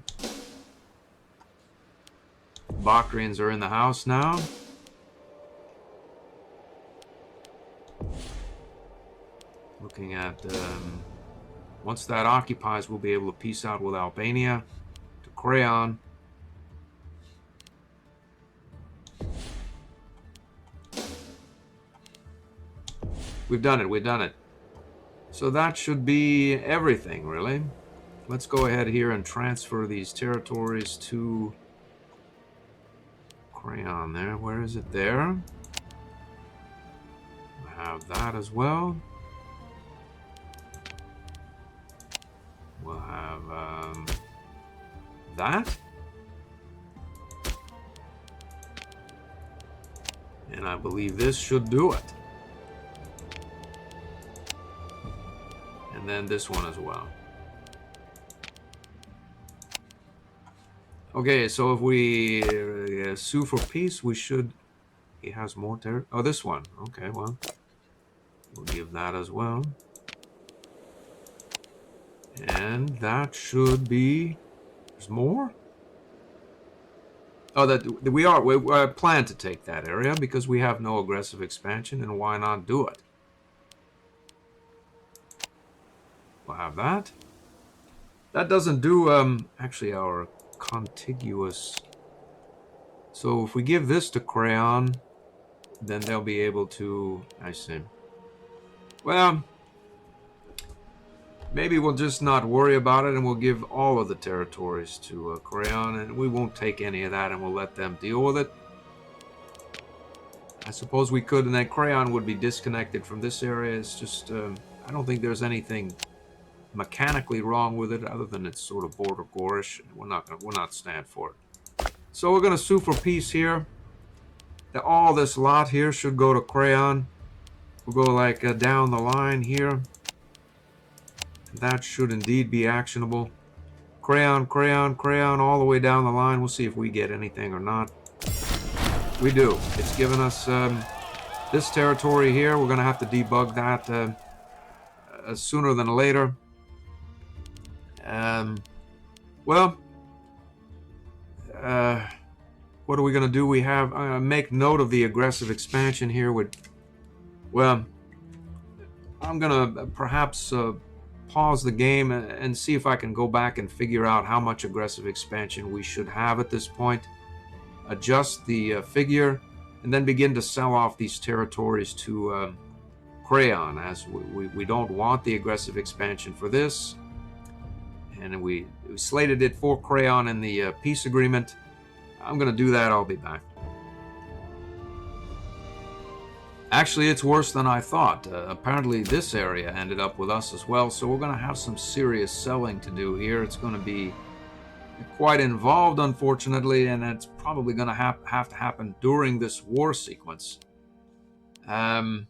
Bakrians are in the house now. Looking at... once that occupies, we'll be able to peace out with Albania to Crayon. We've done it, we've done it. So that should be everything, really. Let's go ahead here and transfer these territories to Crayon there. Where is it there? We'll have that as well. We'll have that. And I believe this should do it. And then this one as well. Okay, so if we sue for peace, we should... He has more territory. Oh, this one. Okay, well, we'll give that as well. And that should be... There's more? Oh, that we plan to take that area because we have no aggressive expansion, and why not do it? We'll have that. That doesn't do actually our contiguous. So if we give this to Crayon, then they'll be able to... I see. Well, maybe we'll just not worry about it and we'll give all of the territories to Crayon, and we won't take any of that and we'll let them deal with it. I suppose we could, and then Crayon would be disconnected from this area. It's just, I don't think there's anything mechanically wrong with it other than it's sort of border gorish. We'll not stand for it. So we're going to sue for peace here. All this lot here should go to Crayon. We'll go like down the line here. That should indeed be actionable. Crayon, Crayon, Crayon, all the way down the line. We'll see if we get anything or not. We do. It's given us this territory here. We're going to have to debug that sooner than later. Well, what are we going to do? We have make note of the aggressive expansion here. Well, I'm going to perhaps pause the game and see if I can go back and figure out how much aggressive expansion we should have at this point. Adjust the figure, and then begin to sell off these territories to Crayon, as we don't want the aggressive expansion for this. And we slated it for Crayon in the peace agreement. I'm going to do that. I'll be back. Actually, it's worse than I thought. Apparently, this area ended up with us as well, so we're going to have some serious selling to do here. It's going to be quite involved, unfortunately, and it's probably going to have to happen during this war sequence. Well,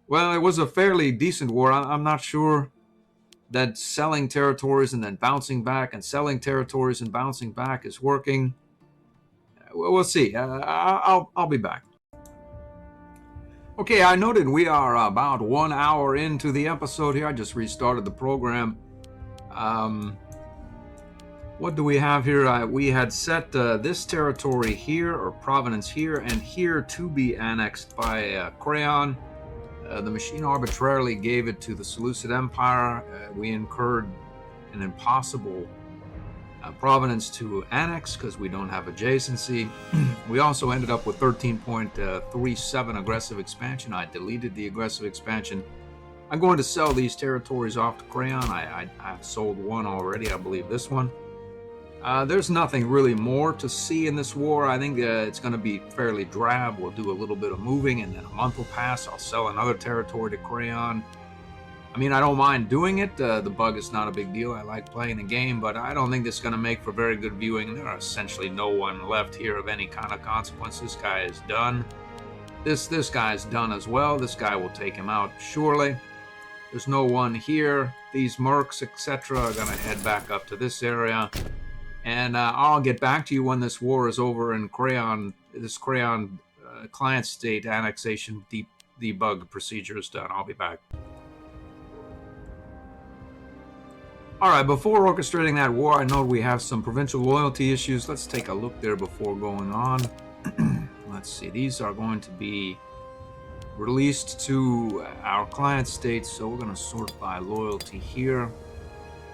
it was a fairly decent war. I'm not sure that selling territories and then bouncing back and selling territories and bouncing back is working. We'll see. I'll be back. Okay, I noted we are about 1 hour into the episode here. I just restarted the program. What do we have here? We had set this territory here, or province here, and here to be annexed by Crayon. The machine arbitrarily gave it to the Seleukid Empire. We incurred an impossible province to annex because we don't have adjacency. We also ended up with 13.37 aggressive expansion. I deleted the aggressive expansion. I'm going to sell these territories off to Crayon. I've sold one already, I believe this one. There's nothing really more to see in this war. I think it's going to be fairly drab. We'll do a little bit of moving, and then a month will pass. I'll sell another territory to Crayon. I mean, I don't mind doing it. The bug is not a big deal. I like playing the game, but I don't think this is going to make for very good viewing. There are essentially no one left here of any kind of consequence. This guy is done. This guy is done as well. This guy will take him out surely. There's no one here. These mercs, etc., are going to head back up to this area. And I'll get back to you when this war is over and this Crayon client state annexation debug procedure is done. I'll be back. Alright, before orchestrating that war, I know we have some provincial loyalty issues. Let's take a look there before going on. Let's see, these are going to be released to our client states, so we're going to sort by loyalty here.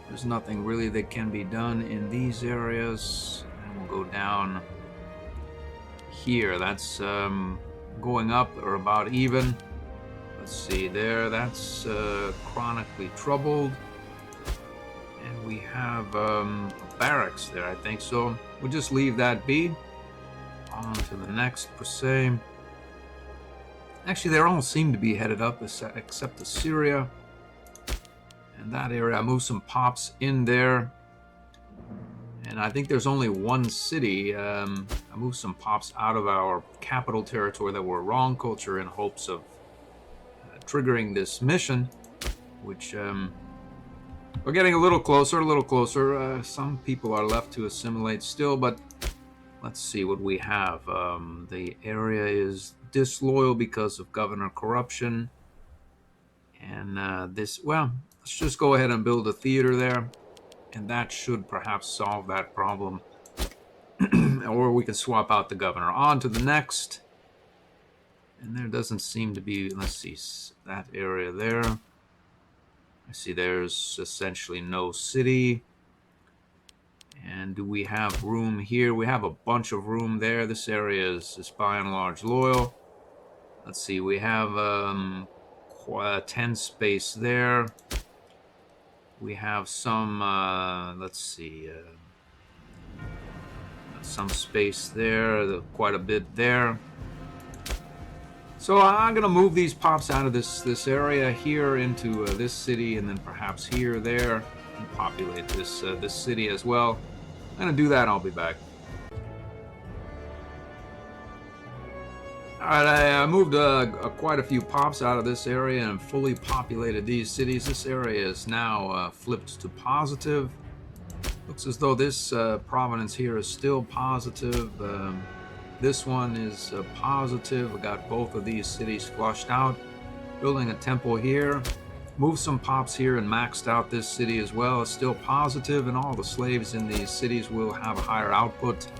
There's nothing really that can be done in these areas. And we'll go down here. That's going up or about even. Let's see there, that's chronically troubled. And we have barracks there, I think. So we'll just leave that be. On to the next, per se. Actually, they all seem to be headed up, except Assyria. And that area, I moved some pops in there. And I think there's only one city. I moved some pops out of our capital territory that were wrong culture in hopes of triggering this mission, which... we're getting a little closer. Some people are left to assimilate still, but let's see what we have. The area is disloyal because of governor corruption. And well, let's just go ahead and build a theater there. And that should perhaps solve that problem. Or we can swap out the governor. On to the next. And there doesn't seem to be, let's see, that area there. I see there's essentially no city. And do we have room here? We have a bunch of room there. This area is by and large loyal. Let's see, we have 10 space there. We have some, let's see, some space there, quite a bit there. So I'm going to move these pops out of this area here into this city, and then perhaps here, there, and populate this city as well. I'm going to do that. I'll be back. All right, I moved quite a few pops out of this area and fully populated these cities. This area is now flipped to positive. Looks as though this province here is still positive. This one is positive. We got both of these cities flushed out. Building a temple here. Moved some pops here and maxed out this city as well. It's still positive, and all the slaves in these cities will have a higher output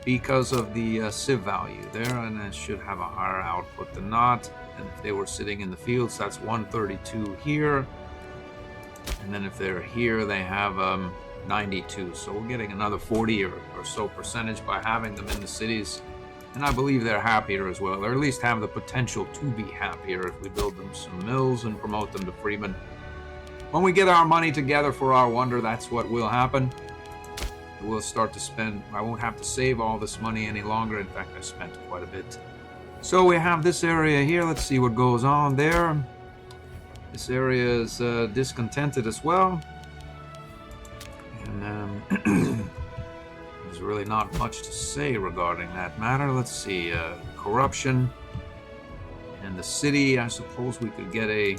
because of the civ value there, and it should have a higher output than not. And if they were sitting in the fields, that's 132 here. And then if they're here, they have 92. So we're getting another 40 or so percentage by having them in the cities. And I believe they're happier as well, or at least have the potential to be happier if we build them some mills and promote them to freemen. When we get our money together for our wonder, that's what will happen. We'll start to spend. I won't have to save all this money any longer. In fact, I spent quite a bit. So we have this area here. Let's see what goes on there. This area is discontented as well. And there's really not much to say regarding that matter. Let's see. Corruption. And the city, I suppose we could get a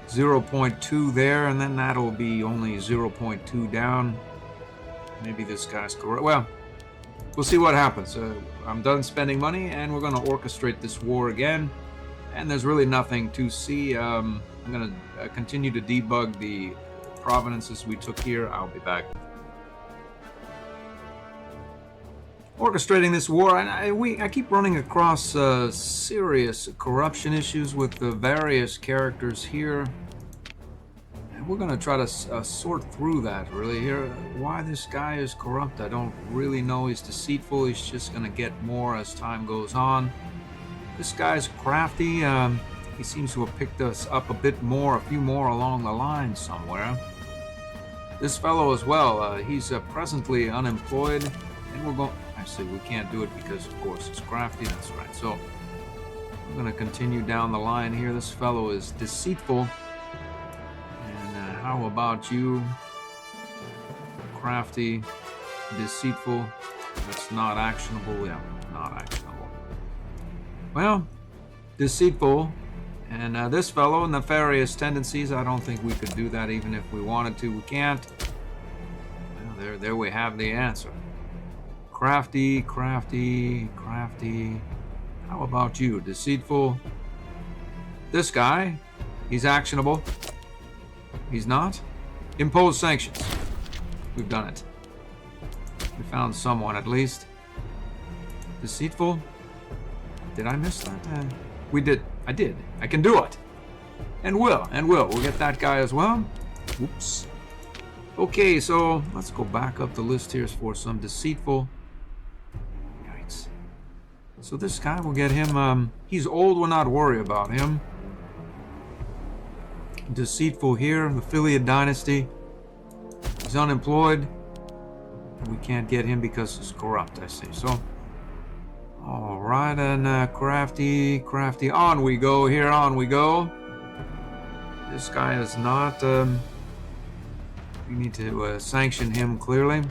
0.2 there, and then that'll be only 0.2 down. Maybe this guy's correct. Well, we'll see what happens. I'm done spending money, and we're going to orchestrate this war again. And there's really nothing to see. I'm going to continue to debug the provinces we took here. I'll be back. Orchestrating this war, and I keep running across serious corruption issues with the various characters here. And we're going to try to sort through that, really, here. Why this guy is corrupt, I don't really know. He's deceitful. He's just going to get more as time goes on. This guy's crafty. He seems to have picked us up a bit more, a few more along the line somewhere. This fellow as well, he's presently unemployed, and we're going... Actually, we can't do it because, of course, it's crafty. That's right. So, we're going to continue down the line here. This fellow is deceitful. And how about you? Crafty, deceitful. That's not actionable. Yeah, not actionable. Well, deceitful. And this fellow, nefarious tendencies. I don't think we could do that even if we wanted to. We can't. Well, there we have the answer. Crafty, crafty, crafty. How about you? Deceitful. This guy, he's actionable. He's not. Impose sanctions. We've done it. We found someone at least. Deceitful. Did I miss that? We did. I did. I can do it. And will. We'll get that guy as well. Whoops. Okay, so let's go back up the list here for some deceitful. Yikes. So this guy, we'll get him. He's old. We'll not worry about him. Deceitful here. The Philiad dynasty. He's unemployed. We can't get him because he's corrupt, I see. So... Alright, and crafty, crafty. On we go here, on we go. This guy is not... we need to sanction him clearly.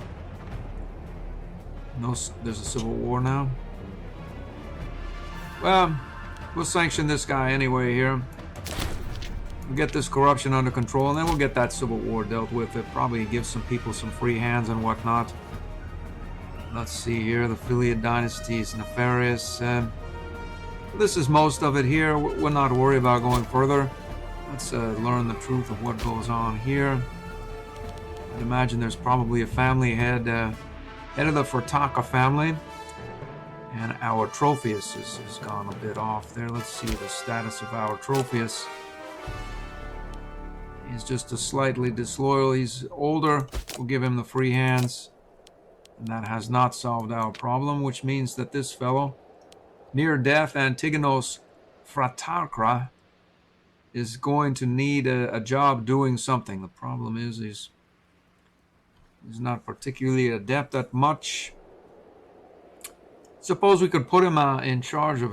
No, there's a civil war now. Well, we'll sanction this guy anyway here. We'll get this corruption under control, and then we'll get that civil war dealt with. It probably gives some people some free hands and whatnot. Let's see here, the Philiad dynasty is nefarious. This is most of it here. We're not worried about going further. Let's learn the truth of what goes on here. I'd imagine there's probably a family head of the Fortaka family. And our Trophius has gone a bit off there. Let's see the status of our Trophius. He's just a slightly disloyal. He's older. We'll give him the free hands. And that has not solved our problem, which means that this fellow, near death Antigonos Fratarkra, is going to need a job doing something. The problem is he's not particularly adept at much. Suppose we could put him in charge of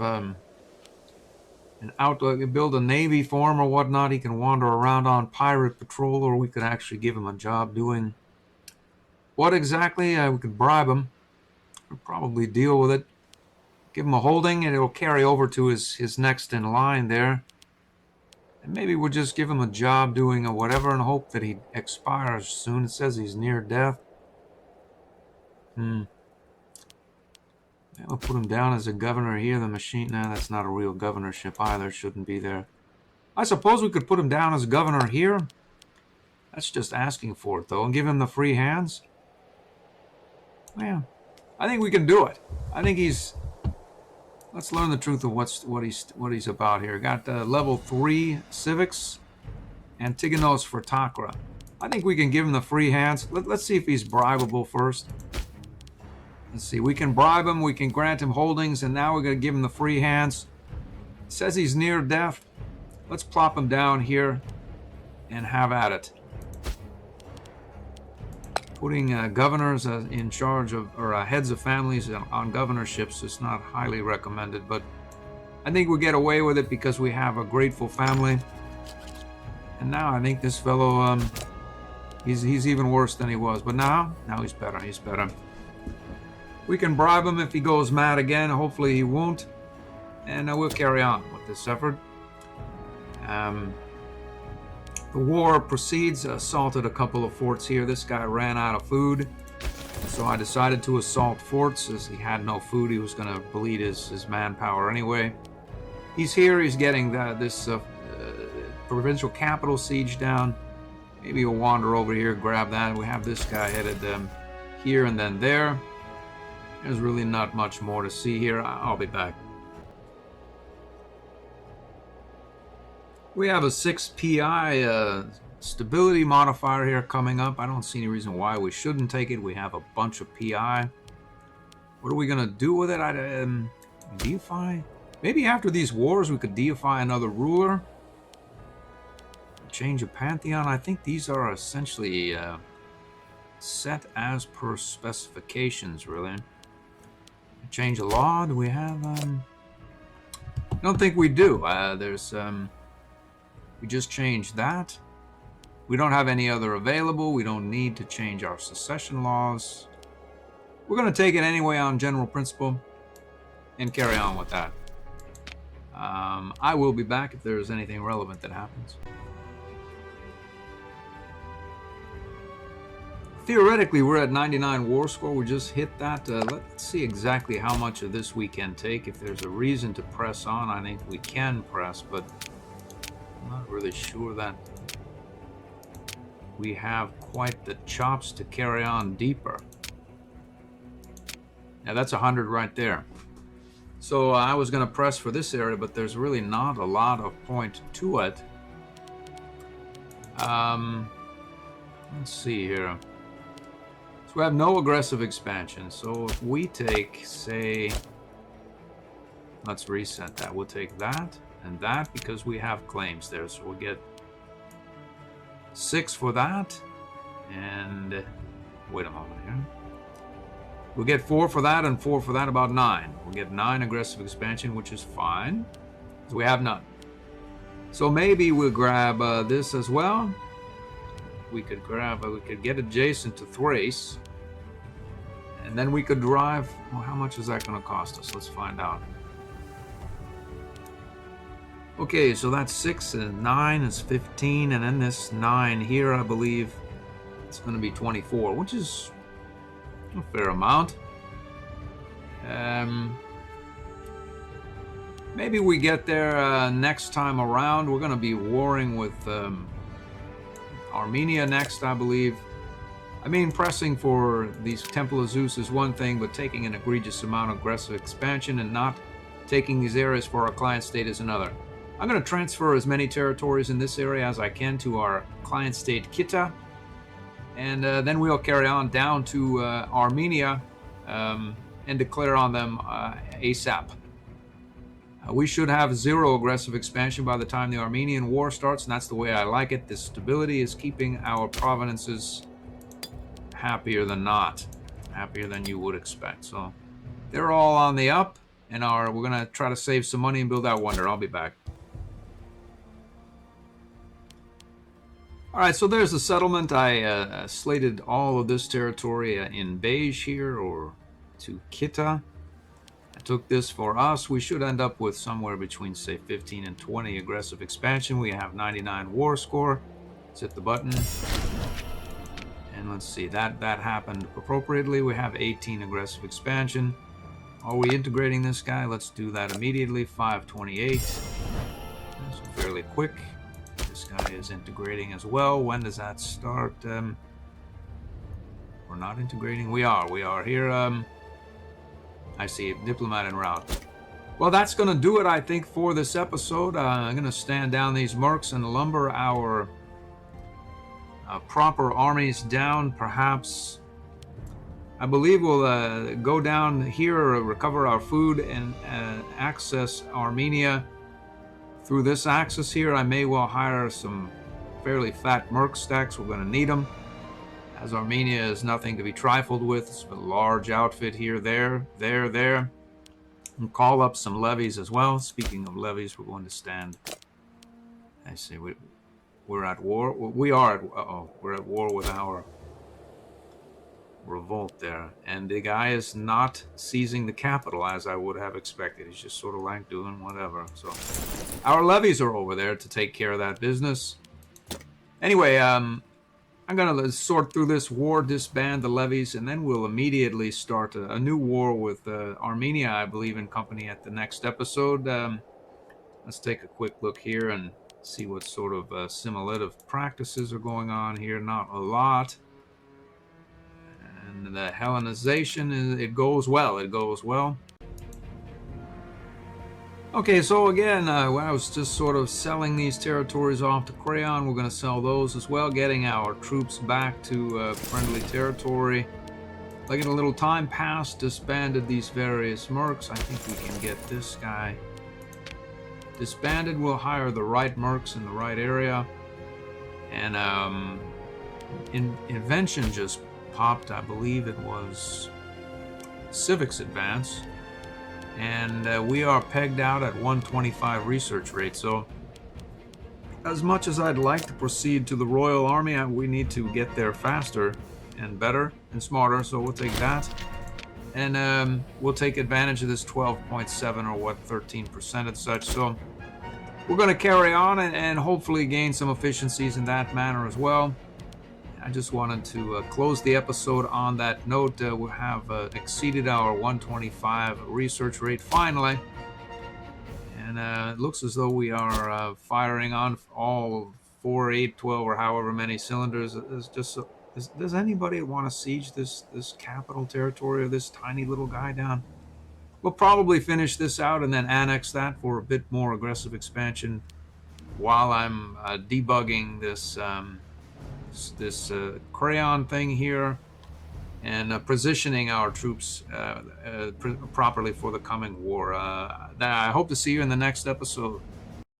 build a navy for him or whatnot. He can wander around on pirate patrol, or we could actually give him a job doing... What exactly? We could bribe him. We'll probably deal with it. Give him a holding, and it'll carry over to his next in line there. And maybe we'll just give him a job doing whatever and hope that he expires soon. It says he's near death. Yeah, we'll put him down as a governor here. The machine... Nah, that's not a real governorship either. Shouldn't be there. I suppose we could put him down as governor here. That's just asking for it, though. And give him the free hands. Well, I think we can do it. I think he's... Let's learn the truth of what he's about here. Got level 3 civics. Antigonos Fortakra. I think we can give him the free hands. Let's see if he's bribable first. Let's see. We can bribe him. We can grant him holdings. And now we're going to give him the free hands. It says he's near death. Let's plop him down here and have at it. Putting governors in charge of, or heads of families on governorships is not highly recommended, but I think we get away with it because we have a grateful family. And now I think this fellow, he's even worse than he was, but now he's better. He's better. We can bribe him if he goes mad again. Hopefully he won't, and we'll carry on with this effort. The war proceeds. Assaulted a couple of forts here. This guy ran out of food, so I decided to assault forts. As he had no food, he was going to bleed his manpower anyway. He's here. He's getting this provincial capital siege down. Maybe he'll wander over here, grab that. We have this guy headed here and then there. There's really not much more to see here. I'll be back. We have a 6 PI stability modifier here coming up. I don't see any reason why we shouldn't take it. We have a bunch of PI. What are we going to do with it? Deify? Maybe after these wars we could deify another ruler. Change a pantheon. I think these are essentially set as per specifications, really. Change a law. Do we have... I don't think we do. We just changed that. We don't have any other available. We don't need to change our secession laws. We're going to take it anyway on general principle and carry on with that. I will be back if there's anything relevant that happens. Theoretically, we're at 99 war score. We just hit that. Let's see exactly how much of this we can take. If there's a reason to press on, I think we can press, but I'm not really sure that we have quite the chops to carry on deeper. Yeah, that's 100 right there. So I was going to press for this area, but there's really not a lot of point to it. Let's see here. So we have no aggressive expansion. So if we take, say, let's reset that. We'll take that and that because we have claims there. So we'll get 6 for that. And wait a moment here. We'll get 4 for that and 4 for that, about 9. We'll get 9 aggressive expansion, which is fine. So we have none. So maybe we'll grab this as well. We could get adjacent to Thrace. And then we could drive, well, how much is that going to cost us? Let's find out. Okay, so that's 6 and 9 is 15. And then this 9 here, I believe, it's going to be 24, which is a fair amount. Maybe we get there next time around. We're going to be warring with Armenia next, I believe. I mean, pressing for these Temple of Zeus is one thing, but taking an egregious amount of aggressive expansion and not taking these areas for our client state is another. I'm going to transfer as many territories in this area as I can to our client state Kita. And then we'll carry on down to Armenia and declare on them ASAP. We should have 0 aggressive expansion by the time the Armenian War starts, and that's the way I like it. This stability is keeping our provinces happier than not, happier than you would expect. So they're all on the up, and we're going to try to save some money and build that wonder. I'll be back. All right, so there's the settlement. I slated all of this territory in beige here, or to Kita. I took this for us. We should end up with somewhere between, say, 15 and 20 aggressive expansion. We have 99 war score. Let's hit the button. And let's see, that happened appropriately. We have 18 aggressive expansion. Are we integrating this guy? Let's do that immediately. 528. That's fairly quick. This guy is integrating as well. When does that start? We're not integrating. We are here. I see, diplomat en route. Well, that's going to do it, I think, for this episode. I'm going to stand down these mercs and lumber our proper armies down. Perhaps, I believe we'll go down here, recover our food, and access Armenia through this axis here. I may well hire some fairly fat merc stacks. We're going to need them, as Armenia is nothing to be trifled with. It's a large outfit here, there. And call up some levies as well. Speaking of levies, we're going to stand. I see, we're at war. We're at war with our revolt there. And the guy is not seizing the capital as I would have expected. He's just sort of like doing whatever. So our levies are over there to take care of that business. Anyway, I'm going to sort through this war, disband the levies, and then we'll immediately start a new war with Armenia, I believe, in company at the next episode. Let's take a quick look here and see what sort of assimilative practices are going on here. Not a lot. And the Hellenization, it goes well. Okay, so again, I was just sort of selling these territories off to Crayon. We're going to sell those as well, getting our troops back to friendly territory. Letting a little time pass, disbanded these various mercs. I think we can get this guy disbanded. We'll hire the right mercs in the right area. And invention just popped. I believe it was civics advance. And we are pegged out at 125 research rate. So as much as I'd like to proceed to the Royal Army, we need to get there faster and better and smarter. So we'll take that. And we'll take advantage of this 12.7 or what, 13% and such. So we're going to carry on and hopefully gain some efficiencies in that manner as well. I just wanted to close the episode on that note. We have exceeded our 125 research rate finally. And it looks as though we are firing on all 4, 8, 12, or however many cylinders. Does anybody want to siege this capital territory of this tiny little guy down? We'll probably finish this out and then annex that for a bit more aggressive expansion while I'm debugging this crayon thing here and positioning our troops properly for the coming war. I hope to see you in the next episode.